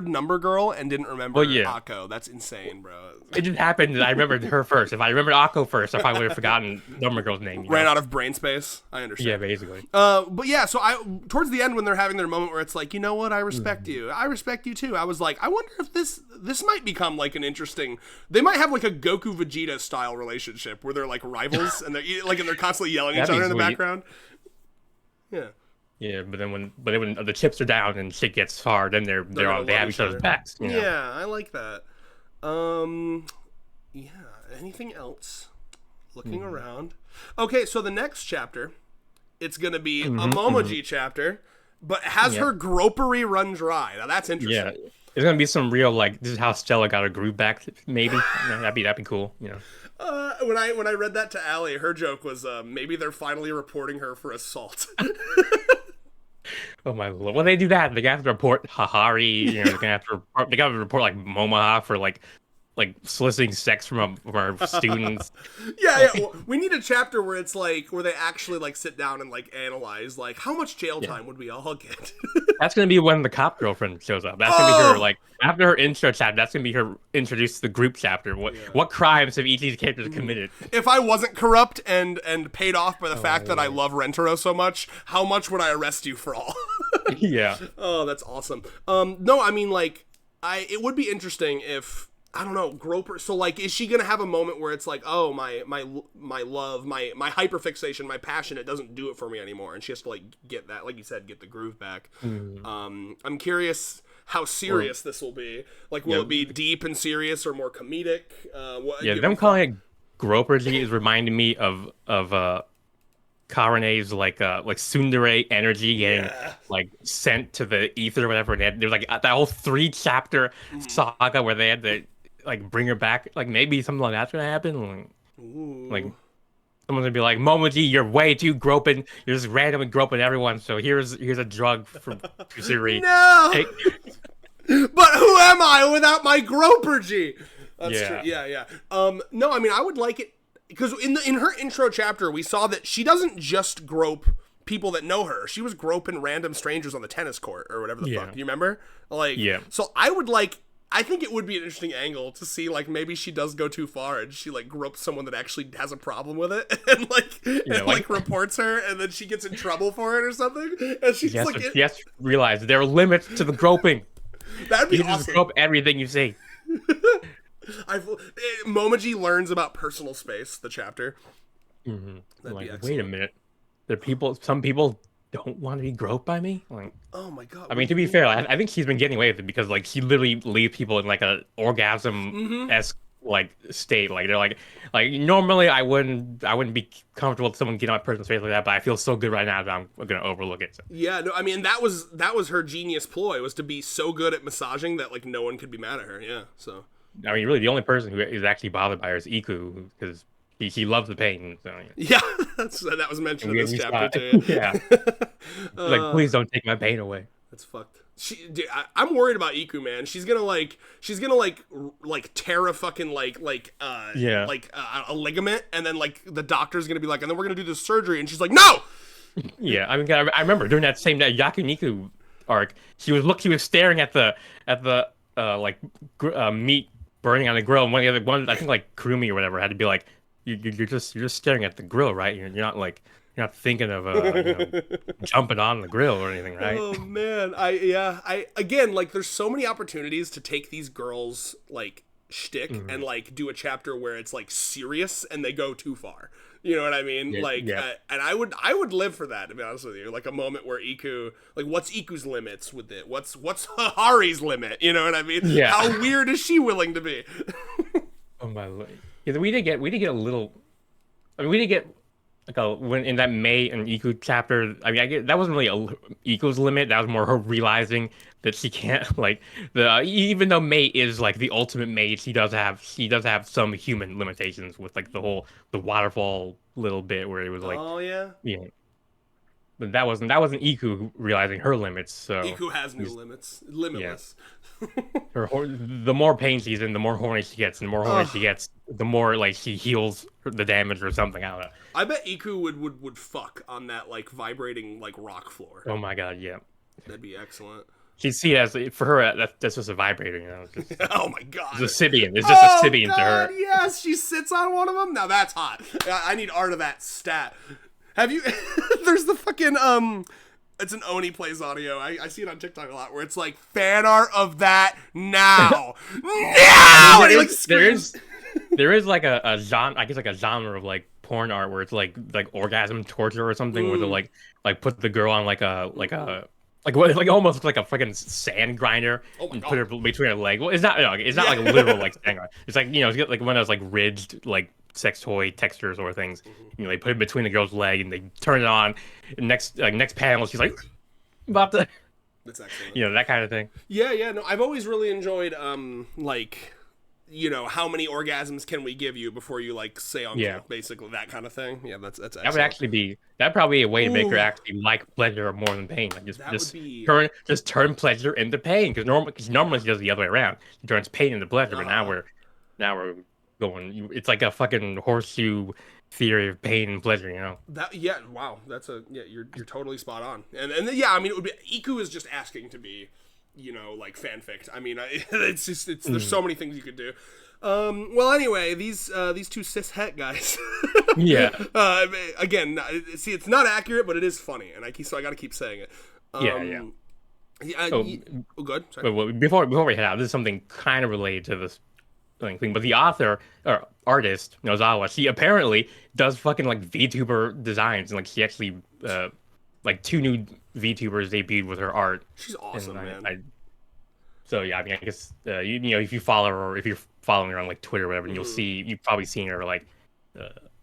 Number Girl and didn't remember Akko. That's insane, bro. It just happened that I remembered her first. If I remembered Akko first, I probably would have forgotten Number Girl's name. Ran out of brain space. I understand. Yeah, basically. But yeah, so towards the end when they're having their moment where it's like, you know what, I respect you. I respect you too. I was like, I wonder if this might become like an interesting. They might have like a Goku Vegeta style relationship where they're like rivals and they're constantly yelling at each other in the background. Yeah. Yeah, but then when the chips are down and shit gets hard, then they have each other's backs. You know? Yeah, I like that. Yeah. Anything else? Looking around. Okay, so the next chapter, it's gonna be a Momoji chapter, but has her gropery run dry. Now that's interesting. Yeah, it's gonna be some real like this is how Stella got her groove back. Maybe that'd be cool. You know. When I read that to Allie, her joke was maybe they're finally reporting her for assault. Oh my lord! When they do that, they have to report Hahari. You know, they got to report like Momoha for like soliciting sex from our students. Yeah. Well, we need a chapter where it's like where they actually like sit down and like analyze like how much jail time would we all get. That's gonna be when the cop girlfriend shows up. That's gonna be her like after her intro chapter. That's gonna be her introduced to the group chapter. What crimes have each of these characters committed? If I wasn't corrupt and paid off by the fact that I love Rentaro so much, how much would I arrest you for all? Yeah. Oh, that's awesome. No, I mean like it would be interesting if. I don't know, groper. So like, is she gonna have a moment where it's like, oh, my love, my hyperfixation, my passion, it doesn't do it for me anymore, and she has to like get that, like you said, get the groove back. I'm curious how serious this will be. Like, will it be deep and serious or more comedic? Them calling it gropergy is reminding me of Karane's like tsundere energy getting like sent to the ether or whatever. There's like that whole 3-chapter saga where they had to like bring her back. Like maybe something like that's gonna happen. Like someone's gonna be like, Momoji, you're way too groping. You're just randomly groping everyone. So here's a drug for Kusiri. No. But who am I without my gropergy? That's true. Yeah. No, I mean I would like it. Because in her intro chapter, we saw that she doesn't just grope people that know her. She was groping random strangers on the tennis court or whatever the fuck. You remember? Like, so I think it would be an interesting angle to see, like, maybe she does go too far and she, like, gropes someone that actually has a problem with it and, reports her and then she gets in trouble for it or something. And she's like... Yes, realize there are limits to the groping. That'd be awesome. You just grope everything you see. Momoji learns about personal space, the chapter. Like, wait a minute. Some people don't want to be groped by me? Like, oh my god. I mean, to be fair, I think she's been getting away with it because like she literally leaves people in like an orgasm-esque like state. Like they're like normally I wouldn't be comfortable with someone getting on my personal space like that, but I feel so good right now that I'm gonna overlook it. So. Yeah, no, I mean that was her genius ploy, was to be so good at massaging that like no one could be mad at her. Yeah, so. I mean, really, the only person who is actually bothered by her is Iku, because he loves the pain. So, yeah, that was mentioned in this chapter too. Yeah, like please don't take my pain away. That's fucked. I'm worried about Iku, man. She's gonna tear a fucking a ligament, and then like the doctor's gonna be like, and then we're gonna do this surgery, and she's like, no. Yeah, I mean, I remember during that same Yaku Niku arc, she was staring at the meat burning on the grill, and one I think like Kurumi or whatever had to be like, you're just staring at the grill, right? You're not thinking of jumping on the grill or anything, right? Oh man, I again, like, there's so many opportunities to take these girls like shtick and like do a chapter where it's like serious and they go too far. You know what I mean? Yeah. And I would live for that, to be honest with you. Like a moment where Iku, like, what's Iku's limits with it? What's Hahari's limit? You know what I mean? Yeah. How weird is she willing to be? Oh my lord. Yeah, we did get a little. I mean, we did get like when in that Mei and Iku chapter. I mean, that wasn't really Iku's limit. That was more her realizing that she can't even though Mei is like the ultimate maid, she does have some human limitations with like the waterfall little bit where it was like, oh yeah. But that wasn't Iku realizing her limits. So Iku has no limits, limitless. Yeah. The more pain she's in, the more horny she gets, and the more horny she gets, the more like she heals the damage or something. I don't know. I bet Iku would fuck on that like vibrating like rock floor. Oh my god, yeah. That'd be excellent. She'd see it as, for her, that's just a vibrator, you know. Oh my god. It's a Sibian. It's just a Sibian to her. Yes, she sits on one of them. Now that's hot. I need art of that stat. Have you? There's the fucking it's an Oni plays audio. I see it on TikTok a lot where it's like fan art of that now. Now. There is like a genre, I guess like a genre of like porn art where it's like orgasm torture or something where they like put the girl on like almost like a fucking sand grinder and put her between her leg. Well, it's not like a literal like sand grinder. It's like, you know, it's like one of those like ridged like sex toy textures or things. You know, they put it between the girl's leg and they turn it on. And next panel, she's like about to. That's excellent. You know, that kind of thing. Yeah. No, I've always really enjoyed like, you know, how many orgasms can we give you before you like say on basically that kind of thing. Yeah, that's excellent. That would actually be a way to make her actually like pleasure more than pain. Like just turn pleasure into pain, because normally she does it the other way around. She turns pain into pleasure, but now we're going. It's like a fucking horseshoe theory of pain and pleasure, you know. Wow, you're totally spot on. And yeah, I mean, it would be Iku is just asking to be, you know, like fanfic. I mean, it's there's so many things you could do. Well, anyway, these two cis het guys. Yeah. Again, see, it's not accurate, but it is funny, and I got to keep saying it. Good. Sorry. Well, before we head out, this is something kind of related to this thing, but the author or artist Nozawa, she apparently does fucking like VTuber designs, and like she actually like 2 new VTubers debuted with her art. She's awesome, man. So yeah, I mean, I guess you know, if you follow her, or if you're following her on like Twitter or whatever, and you've probably seen her like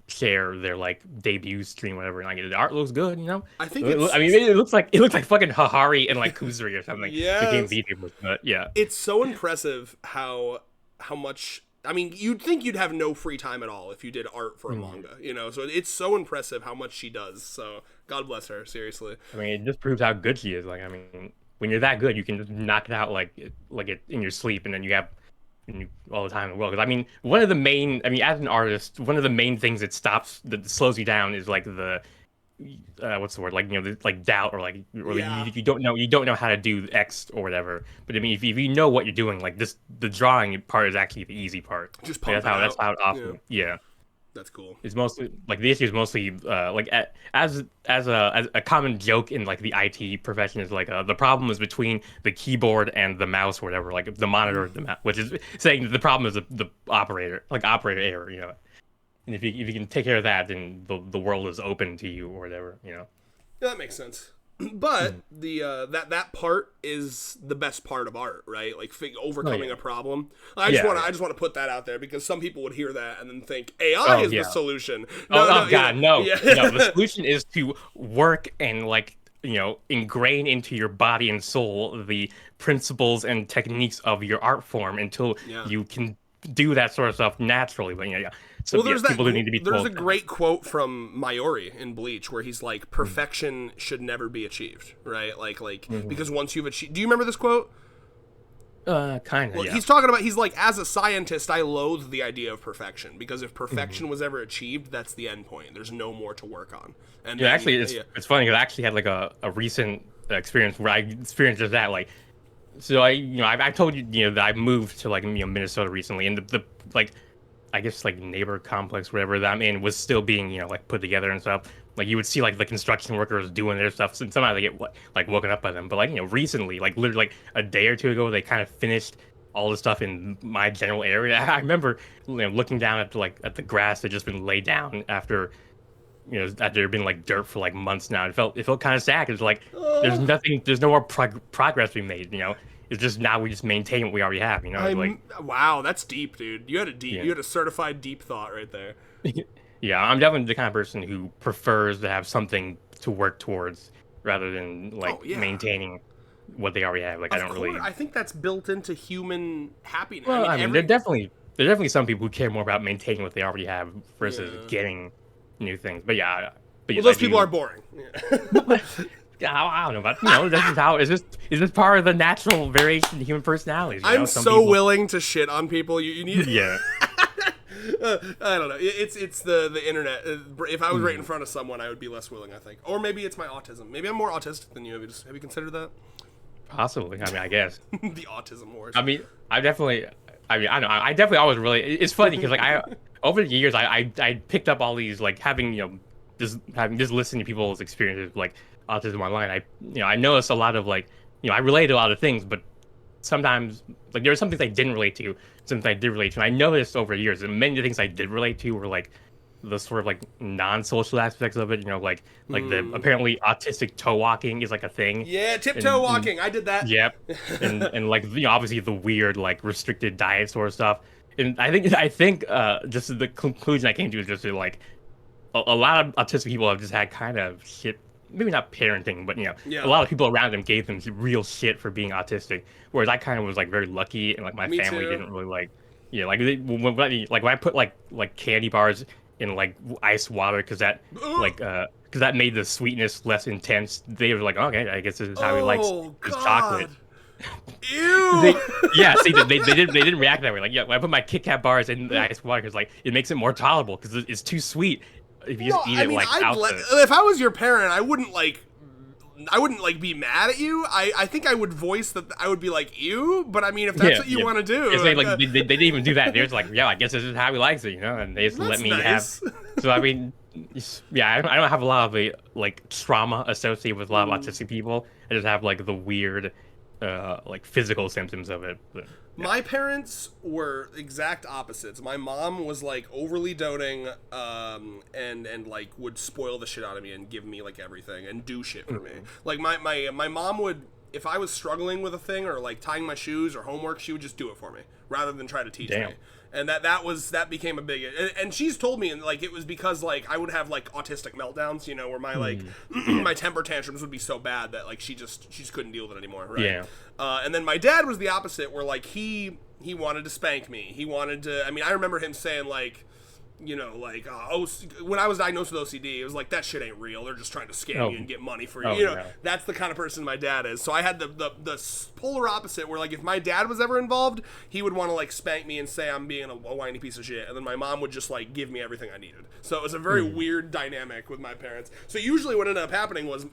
share their like debut stream, whatever. And like the art looks good, you know. I think it looks like fucking Hahari and like Kuzuri or something. Became VTubers, but yeah, it's so impressive how much. I mean, you'd think you'd have no free time at all if you did art for a manga, you know? So it's so impressive how much she does. So God bless her, seriously. I mean, it just proves how good she is. Like, I mean, when you're that good, you can just knock it out like it in your sleep, and then you have all the time in the world. Because I mean, as an artist, one of the main things that slows you down is like the what's the word, like, you know, like doubt, or like you don't know how to do X or whatever. But I mean, if you know what you're doing, like the drawing part is actually the easy part. Just that's how it often that's cool. It's mostly like the issue is mostly like as a common joke in like the IT profession is like the problem is between the keyboard and the mouse or whatever, like the monitor, which is saying that the problem is the operator error, you know. And if you can take care of that, then the world is open to you or whatever, you know. Yeah, that makes sense. But the that part is the best part of art, right? Like overcoming a problem. I just want to put that out there, because some people would hear that and then think AI is the solution. No. The solution is to work and, like, you know, ingrain into your body and soul the principles and techniques of your art form until you can do that sort of stuff naturally. But yeah. So Well, people who need to be there's told. a great quote from Mayori in Bleach where he's like, "Perfection should never be achieved," right? Because once you've achieved, do you remember this quote? Kind of. Well, Yeah. he's talking about, he's like, as a scientist, I loathe the idea of perfection, because if perfection was ever achieved, that's the end point. There's no more to work on. And Yeah, actually, it's funny because I actually had like a recent experience where I experienced just that. Like, so I told you that I moved to like Minnesota recently, and the like, I guess like neighbor complex whatever that I'm in was still being like put together and stuff. Like you would see like the construction workers doing their stuff, and sometimes they get like woken up by them. But like recently, like literally like a day or two ago, they kind of finished all the stuff in my general area. I remember looking down at at the grass that just been laid down after after there been like dirt for like months now. It felt kind of sad. It's like there's no more progress being made. It's just now we just maintain what we already have. Wow, that's deep, dude. You had Yeah. you had a certified deep thought right there. Yeah, I'm definitely the kind of person who prefers to have something to work towards rather than maintaining what they already have. Like I don't really. I think that's built into human happiness. Well, I mean, there definitely some people who care more about maintaining what they already have versus getting new things. But yeah, well, those people are boring. I don't know, but this is how is this part of the natural variation in human personalities? I'm so willing to shit on people. You need. Yeah. I don't know. It's the internet. If I was right in front of someone, I would be less willing, I think. Or maybe it's my autism. Maybe I'm more autistic than you. Have you considered that? Possibly. I mean, I guess. The autism wars. I mean, I definitely always really. It's funny because over the years I picked up all these like having just listening to people's experiences like autism online. I noticed a lot of I relate to a lot of things, but sometimes like there were some things I didn't relate to, some things I did relate to. And I noticed over years that many of the things I did relate to were like the sort of like non-social aspects of it. The apparently autistic toe walking is like a thing. Yeah, tiptoe walking. I did that. Yep. and like obviously the weird like restricted diet sort of stuff. And I think just the conclusion I came to is just that, like a lot of autistic people have just had kind of shit. Maybe not parenting, but a lot of people around them gave them real shit for being autistic. Whereas I kind of was like very lucky, and like my family didn't really when I put like candy bars in like ice water because that made the sweetness less intense. They were like, okay, I guess this is how he likes his chocolate. Ew. See, they didn't react that way. Like, when I put my Kit Kat bars in the ice water because it makes it more tolerable because it's too sweet. If you just eat it if I was your parent, I wouldn't be mad at you. I think I would voice that I would be like, ew, but I mean, if that's what you want to do. It's they didn't even do that. They're just like, yeah, I guess this is how he likes it, and they just let me have. So I mean, I don't have a lot of the trauma associated with a lot of autistic people. I just have like the weird physical symptoms of it. But, my parents were exact opposites. My mom was like overly doting, and like would spoil the shit out of me and give me like everything and do shit for me. Like my mom would, if I was struggling with a thing or like tying my shoes or homework, she would just do it for me rather than try to teach me. And that became a big, and she's told me, and like it was because like I would have like autistic meltdowns, where my like my temper tantrums would be so bad that like she just couldn't deal with it anymore, right? Yeah. And then my dad was the opposite, where like he wanted to spank me. He wanted to. I mean, I remember him saying like, when I was diagnosed with OCD, it was like, that shit ain't real. They're just trying to scam you and get money for you. That's the kind of person my dad is. So I had the polar opposite, where like if my dad was ever involved, he would want to like spank me and say I'm being a whiny piece of shit, and then my mom would just like give me everything I needed. So it was a very weird dynamic with my parents. So usually what ended up happening was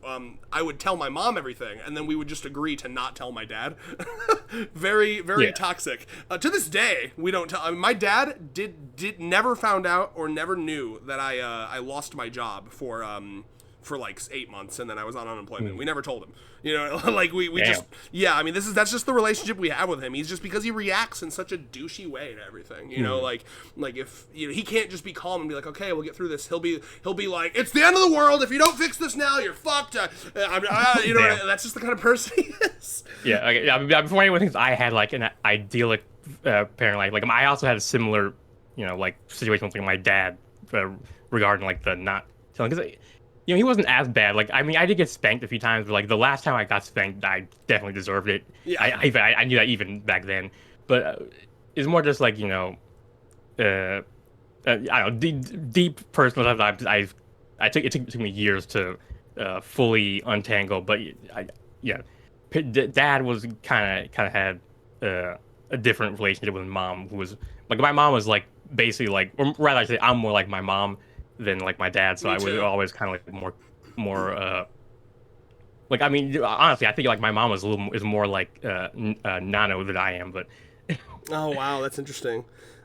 I would tell my mom everything, and then we would just agree to not tell my dad. Very toxic. To this day, we don't tell. My dad did never found out or never knew that I lost my job for like 8 months, and then I was on unemployment. We never told him, like we just, I mean, that's just the relationship we have with him. He's just, because he reacts in such a douchey way to everything, like if he can't just be calm and be like, okay, we'll get through this. He'll be like, it's the end of the world. If you don't fix this now, you're fucked. That's just the kind of person he is. Before anyone thinks I had like an idyllic parent, like I also had a similar situation with my dad regarding like the not telling, because he wasn't as bad. Like, I mean, I did get spanked a few times, but like the last time I got spanked, I definitely deserved it. I knew that even back then. But it's more just like I don't know, deep personal stuff. It took me years to fully untangle, but yeah, dad was kind of had a different relationship with mom, who was like my mom was like basically like, or rather I say I'm more like my mom than like my dad, so Me I was too. always kind of like more like I mean honestly I think like my mom was a little is more like nano than I am, but Oh wow, that's interesting.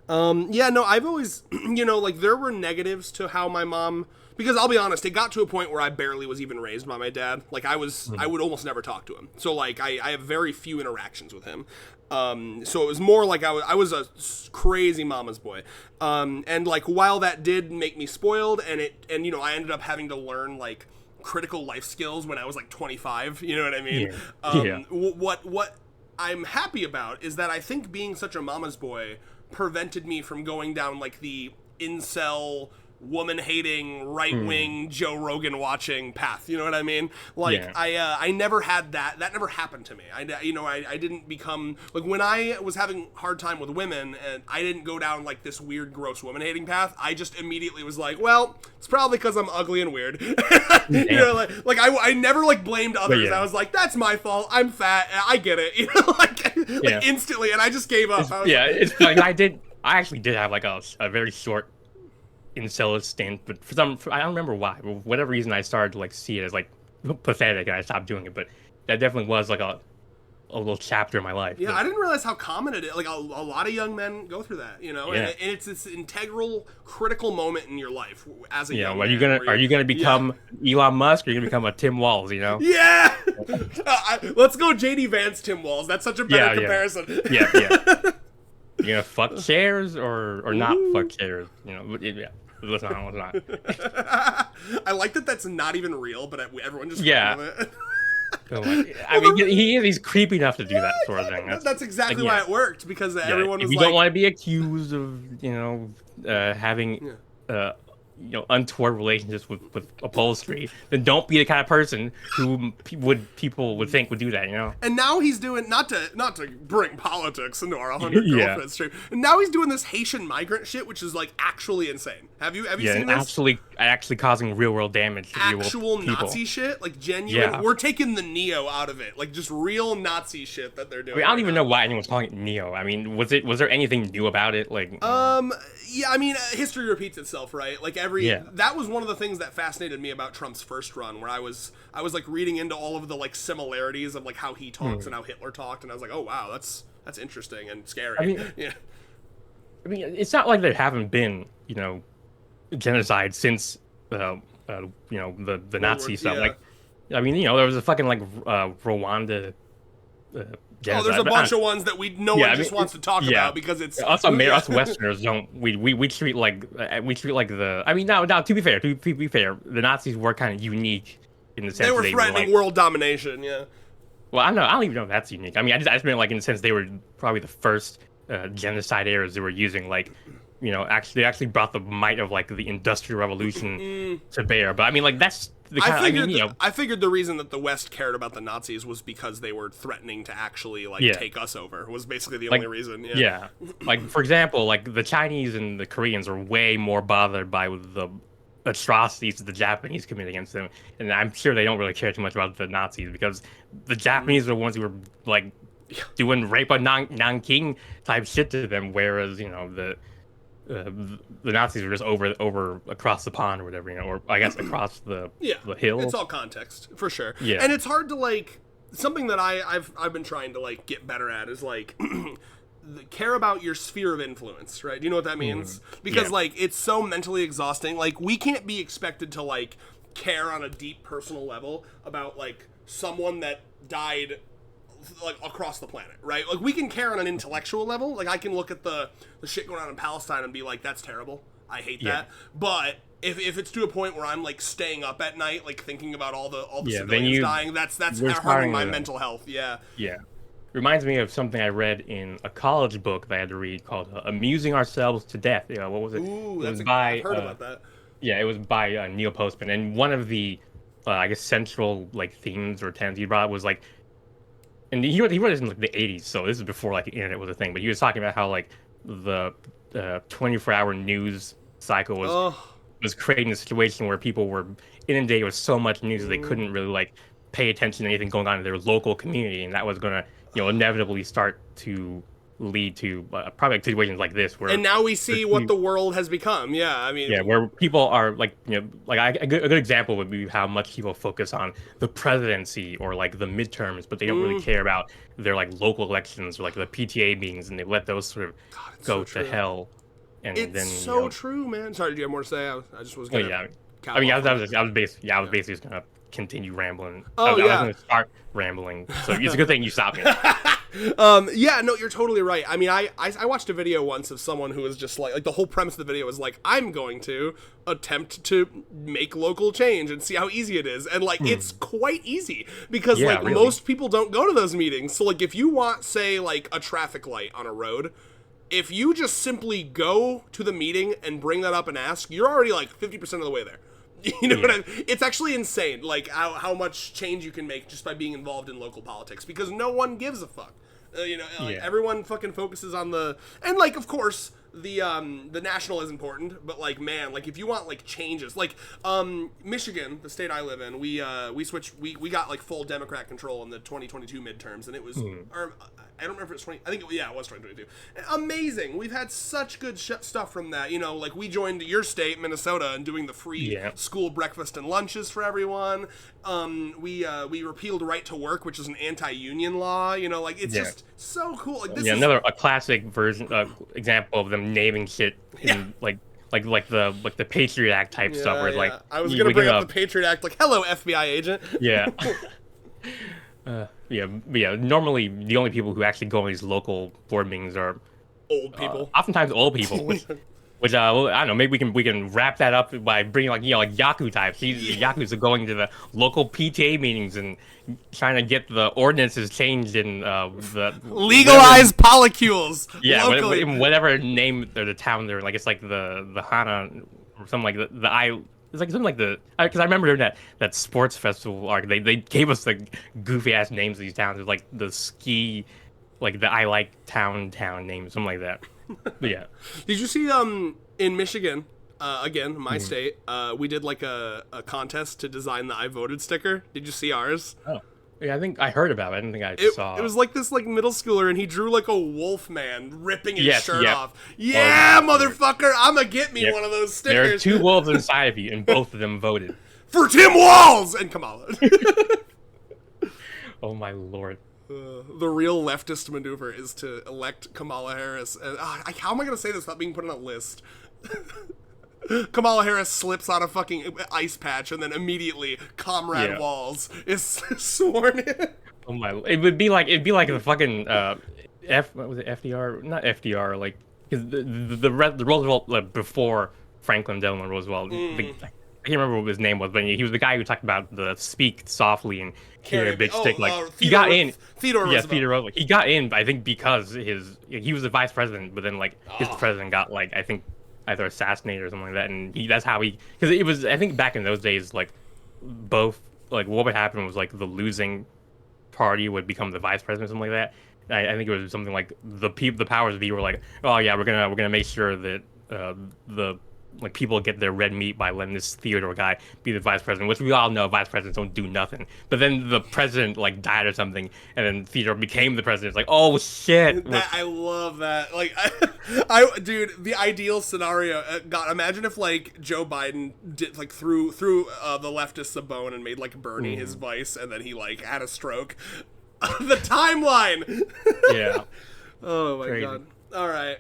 Yeah, no, I've always, like there were negatives to how my mom, because I'll be honest, it got to a point where I barely was even raised by my dad. Like I would almost never talk to him. So like I have very few interactions with him. So it was more like I was a crazy mama's boy. And like while that did make me spoiled, and I ended up having to learn like critical life skills when I was like 25. You know what I mean? Yeah. What I'm happy about is that I think being such a mama's boy prevented me from going down like the incel, woman hating, right wing Joe Rogan watching path. You know what I mean? Like Yeah. I never had that. That never happened to me. I didn't become like when I was having hard time with women, and I didn't go down like this weird, gross woman hating path. I just immediately was like, well, it's probably because I'm ugly and weird. Like I never like blamed others. yeah. I was like, that's my fault. I'm fat. I get it. Like instantly, and I just gave up. I was It's like I actually did have like a very short incel stint, but I don't remember why. For whatever reason, I started to like see it as like pathetic, and I stopped doing it. But that definitely was like a little chapter in my life. Yeah, but, I didn't realize how common it is. Like a lot of young men go through that, Yeah. and it's this integral, critical moment in your life as a young are man. you gonna become Elon Musk, or are you gonna become a Tim Walls? Yeah, let's go, JD Vance, Tim Walls. That's such a better comparison. Yeah. You gonna fuck shares or not fuck shares? Let's not. I like that. That's not even real, but everyone just Yeah. it. I mean, he's creepy enough to do that sort of thing. That's exactly why it worked, because everyone was if you like, don't want to be accused of having untoward relationships with upholstery, then don't be the kind of person who people would think would do that. And now he's doing, not to bring politics into our 100 Yeah. girlfriend stream. And now he's doing this Haitian migrant shit, which is like actually insane. Have you seen this? Actually causing real world damage to Actual people. Nazi shit, like genuine. Yeah. We're taking the Neo out of it, like just real Nazi shit that they're doing. I mean, I don't even know why anyone's calling it Neo. I mean, was there anything new about it? Like, yeah, I mean, history repeats itself, right? Like that was one of the things that fascinated me about Trump's first run, where I was like reading into all of the like similarities of like how he talks and how Hitler talked, and I was like, oh wow, that's interesting and scary. I mean, yeah. I mean, it's not like there haven't been genocide since the Nazi stuff. yeah. Like, I mean, there was a fucking like Rwanda. Oh, there's a bunch of ones that no one just wants to talk about because it's us Westerners don't we treat like the. I mean, now to be fair, the Nazis were kind of unique in the sense they were they threatening world domination. Yeah. Well, I don't even know if that's unique. I mean, I just meant like in the sense they were probably the first genocide errors they were using. Like, they actually brought the might of like the Industrial Revolution to bear. But I mean, like that's the kind I figured the reason that the West cared about the Nazis was because they were threatening to actually take us over. Was basically the only reason. Yeah. Like for example, like the Chinese and the Koreans are way more bothered by the atrocities that the Japanese commit against them, and I'm sure they don't really care too much about the Nazis because the Japanese are the ones who were like doing rape on Nanking type shit to them, whereas the Nazis were just over across the pond or whatever, or I guess across the hill. It's all context for sure. Yeah, and it's hard to like something that I've been trying to like get better at is like care about your sphere of influence, right? Do you know what that means? Because like it's so mentally exhausting. Like we can't be expected to like care on a deep personal level about like someone that died like across the planet, right? Like we can care on an intellectual level. Like I can look at the shit going on in Palestine and be like, that's terrible. I hate that. But if it's to a point where I'm like staying up at night, like thinking about all the civilians dying, that's harming my mental health. Yeah. Yeah. Reminds me of something I read in a college book that I had to read called "Amusing Ourselves to Death." What was it? Ooh, I've heard about that. Yeah, it was by Neil Postman, and one of the I guess central like themes or tenets he brought was like and he wrote this in like the 80s, so this is before like the internet was a thing. But he was talking about how like the 24-hour news cycle Oh. was creating a situation where people were inundated with so much news that they couldn't really like pay attention to anything going on in their local community, and that was gonna inevitably start to lead to probably situations like this where And now we see what the world has become. Yeah, I mean, yeah, where people are like, like a good example would be how much people focus on the presidency or like the midterms, but they don't really care about their like local elections or like the PTA meetings, and they let those sort of God, it's go so to true. hell. And It's then so true, man. Sorry, do you have more to say? I just was oh gonna. yeah, Cap off on it. I was basically just gonna continue rambling. Oh, I was yeah. gonna start rambling, so it's a good thing you stopped me. Yeah, no, you're totally right. I mean, I watched a video once of someone who was just like the whole premise of the video was like, I'm going to attempt to make local change and see how easy it is. And like, it's quite easy because Yeah, like really. most people don't go to those meetings. So like, if you want, say, like a traffic light on a road, if you just simply go to the meeting and bring that up and ask, you're already like 50% of the way there. You know what I mean? It's actually insane, like how much change you can make just by being involved in local politics because no one gives a fuck. Like everyone fucking focuses on and like of course the national is important, but like man, like if you want like changes, like Michigan, the state I live in, we switched we got like full Democrat control in the 2022 midterms, and it was or I don't remember if it was 20. I think it was 2022. Amazing. We've had such good stuff from that. You know, like we joined your state, Minnesota, and doing the free school breakfast and lunches for everyone. We repealed right to work, which is an anti-union law. You know, like it's just so cool. Like this is a classic version example of them naming shit in like the Patriot Act type stuff where it's like I was gonna bring up the Patriot Act, like hello FBI agent. Yeah. Normally the only people who actually go on these local board meetings are old people. Oftentimes old people, which I don't know. Maybe we can wrap that up by bringing like Yaku types. Yaku's are going to the local PTA meetings and trying to get the ordinances changed in the legalize polycules. Yeah, locally. whatever name or the town they're like. It's like the Hana or something like the I. It's like something like because I remember during that sports festival arc, they gave us the goofy ass names of these towns. It's like the ski, like the I like town name, something like that. But yeah. Did you see in Michigan, again, my state, we did like a contest to design the I voted sticker. Did you see ours? Oh. Yeah, I think I heard about it. I didn't think I saw it. It was like this like middle schooler, and he drew like a wolf man ripping his shirt off. Oh, Yeah, motherfucker! I'ma get me one of those stickers. There are two wolves inside of you, and both of them voted for Tim Walz and Kamala. Oh my lord! The real leftist maneuver is to elect Kamala Harris. And, how am I gonna say this without being put on a list? Kamala Harris slips on a fucking ice patch, and then immediately Comrade Walz is sworn in. Oh my! It'd be like the fucking what was it? FDR? Not FDR. Like the Roosevelt before Franklin Delano Roosevelt. I can't remember what his name was, but he was the guy who talked about the speak softly and carry a big stick. Like he got in. Theodore Roosevelt. He got in, I think, because he was the vice president, but then like his president got like I think either assassinated or something like that, and that's how because it was I think back in those days like both like what would happen was like the losing party would become the vice president or something like that. I think it was something like the powers that be were like, oh yeah, we're gonna make sure that the like people get their red meat by letting this Theodore guy be the vice president, which we all know vice presidents don't do nothing. But then the president like died or something, and then Theodore became the president. It's like, oh shit! I love that. Like, dude, the ideal scenario. God, imagine if like Joe Biden did like threw the leftists a bone and made like Bernie his vice, and then he like had a stroke. The timeline. Yeah. Oh my god. All right.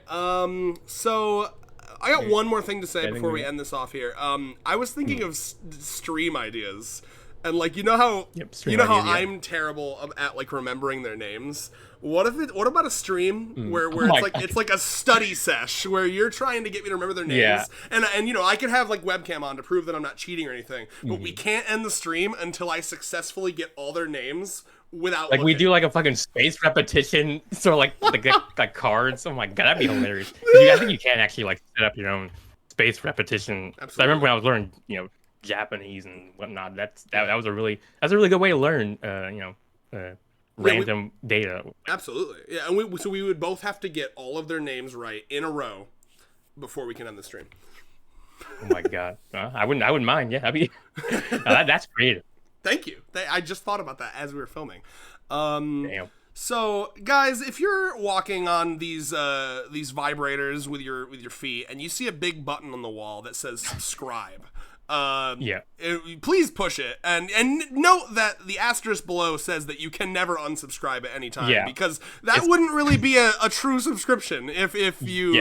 So I got one more thing to say before we end this off here. I was thinking of stream ideas, and like you know how I'm terrible at like remembering their names. What about a stream where it's like a study sesh where you're trying to get me to remember their names, and I can have like webcam on to prove that I'm not cheating or anything, but we can't end the stream until I successfully get all their names. Without like looking. We do like a fucking space repetition, sort of like cards. Oh my god, that'd be hilarious. I think you can actually like set up your own space repetition. I remember when I was learning, Japanese and whatnot. That was a really good way to learn. random data. Absolutely. Yeah, and so we would both have to get all of their names right in a row before we can end the stream. Oh my god. I wouldn't mind. Yeah, that's creative. Thank you. I just thought about that as we were filming. Damn. So, guys, if you're walking on these vibrators with your feet and you see a big button on the wall that says subscribe, please push it, and note that the asterisk below says that you can never unsubscribe at any time, because that wounn't really be a true subscription if you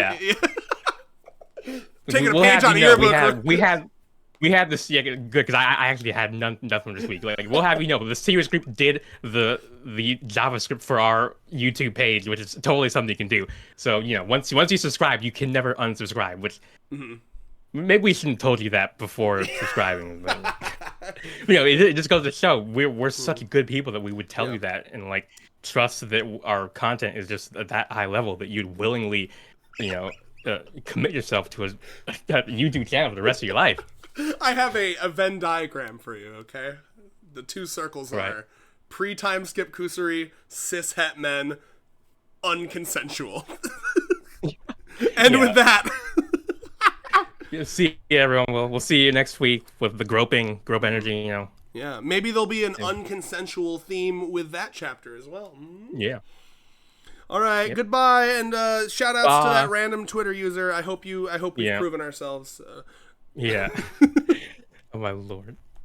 taking a page out of your book. We had this good because I actually had nothing this week. Like we'll have the Serious Group did the JavaScript for our YouTube page, which is totally something you can do. So once you subscribe, you can never unsubscribe. Which maybe we shouldn't have told you that before subscribing. But, it just goes to show we're such good people that we would tell you that, and like trust that our content is just at that high level that you'd willingly, commit yourself to a YouTube channel for the rest of your life. I have a Venn diagram for you, okay? The two circles are pre-time skip kusery, cis-het men, unconsensual. And with that... See everyone. We'll see you next week with the grope energy, Yeah, maybe there'll be an unconsensual theme with that chapter as well. Yeah. All right, goodbye, and shout-outs to that random Twitter user. I hope we've proven ourselves. Yeah. Oh my lord.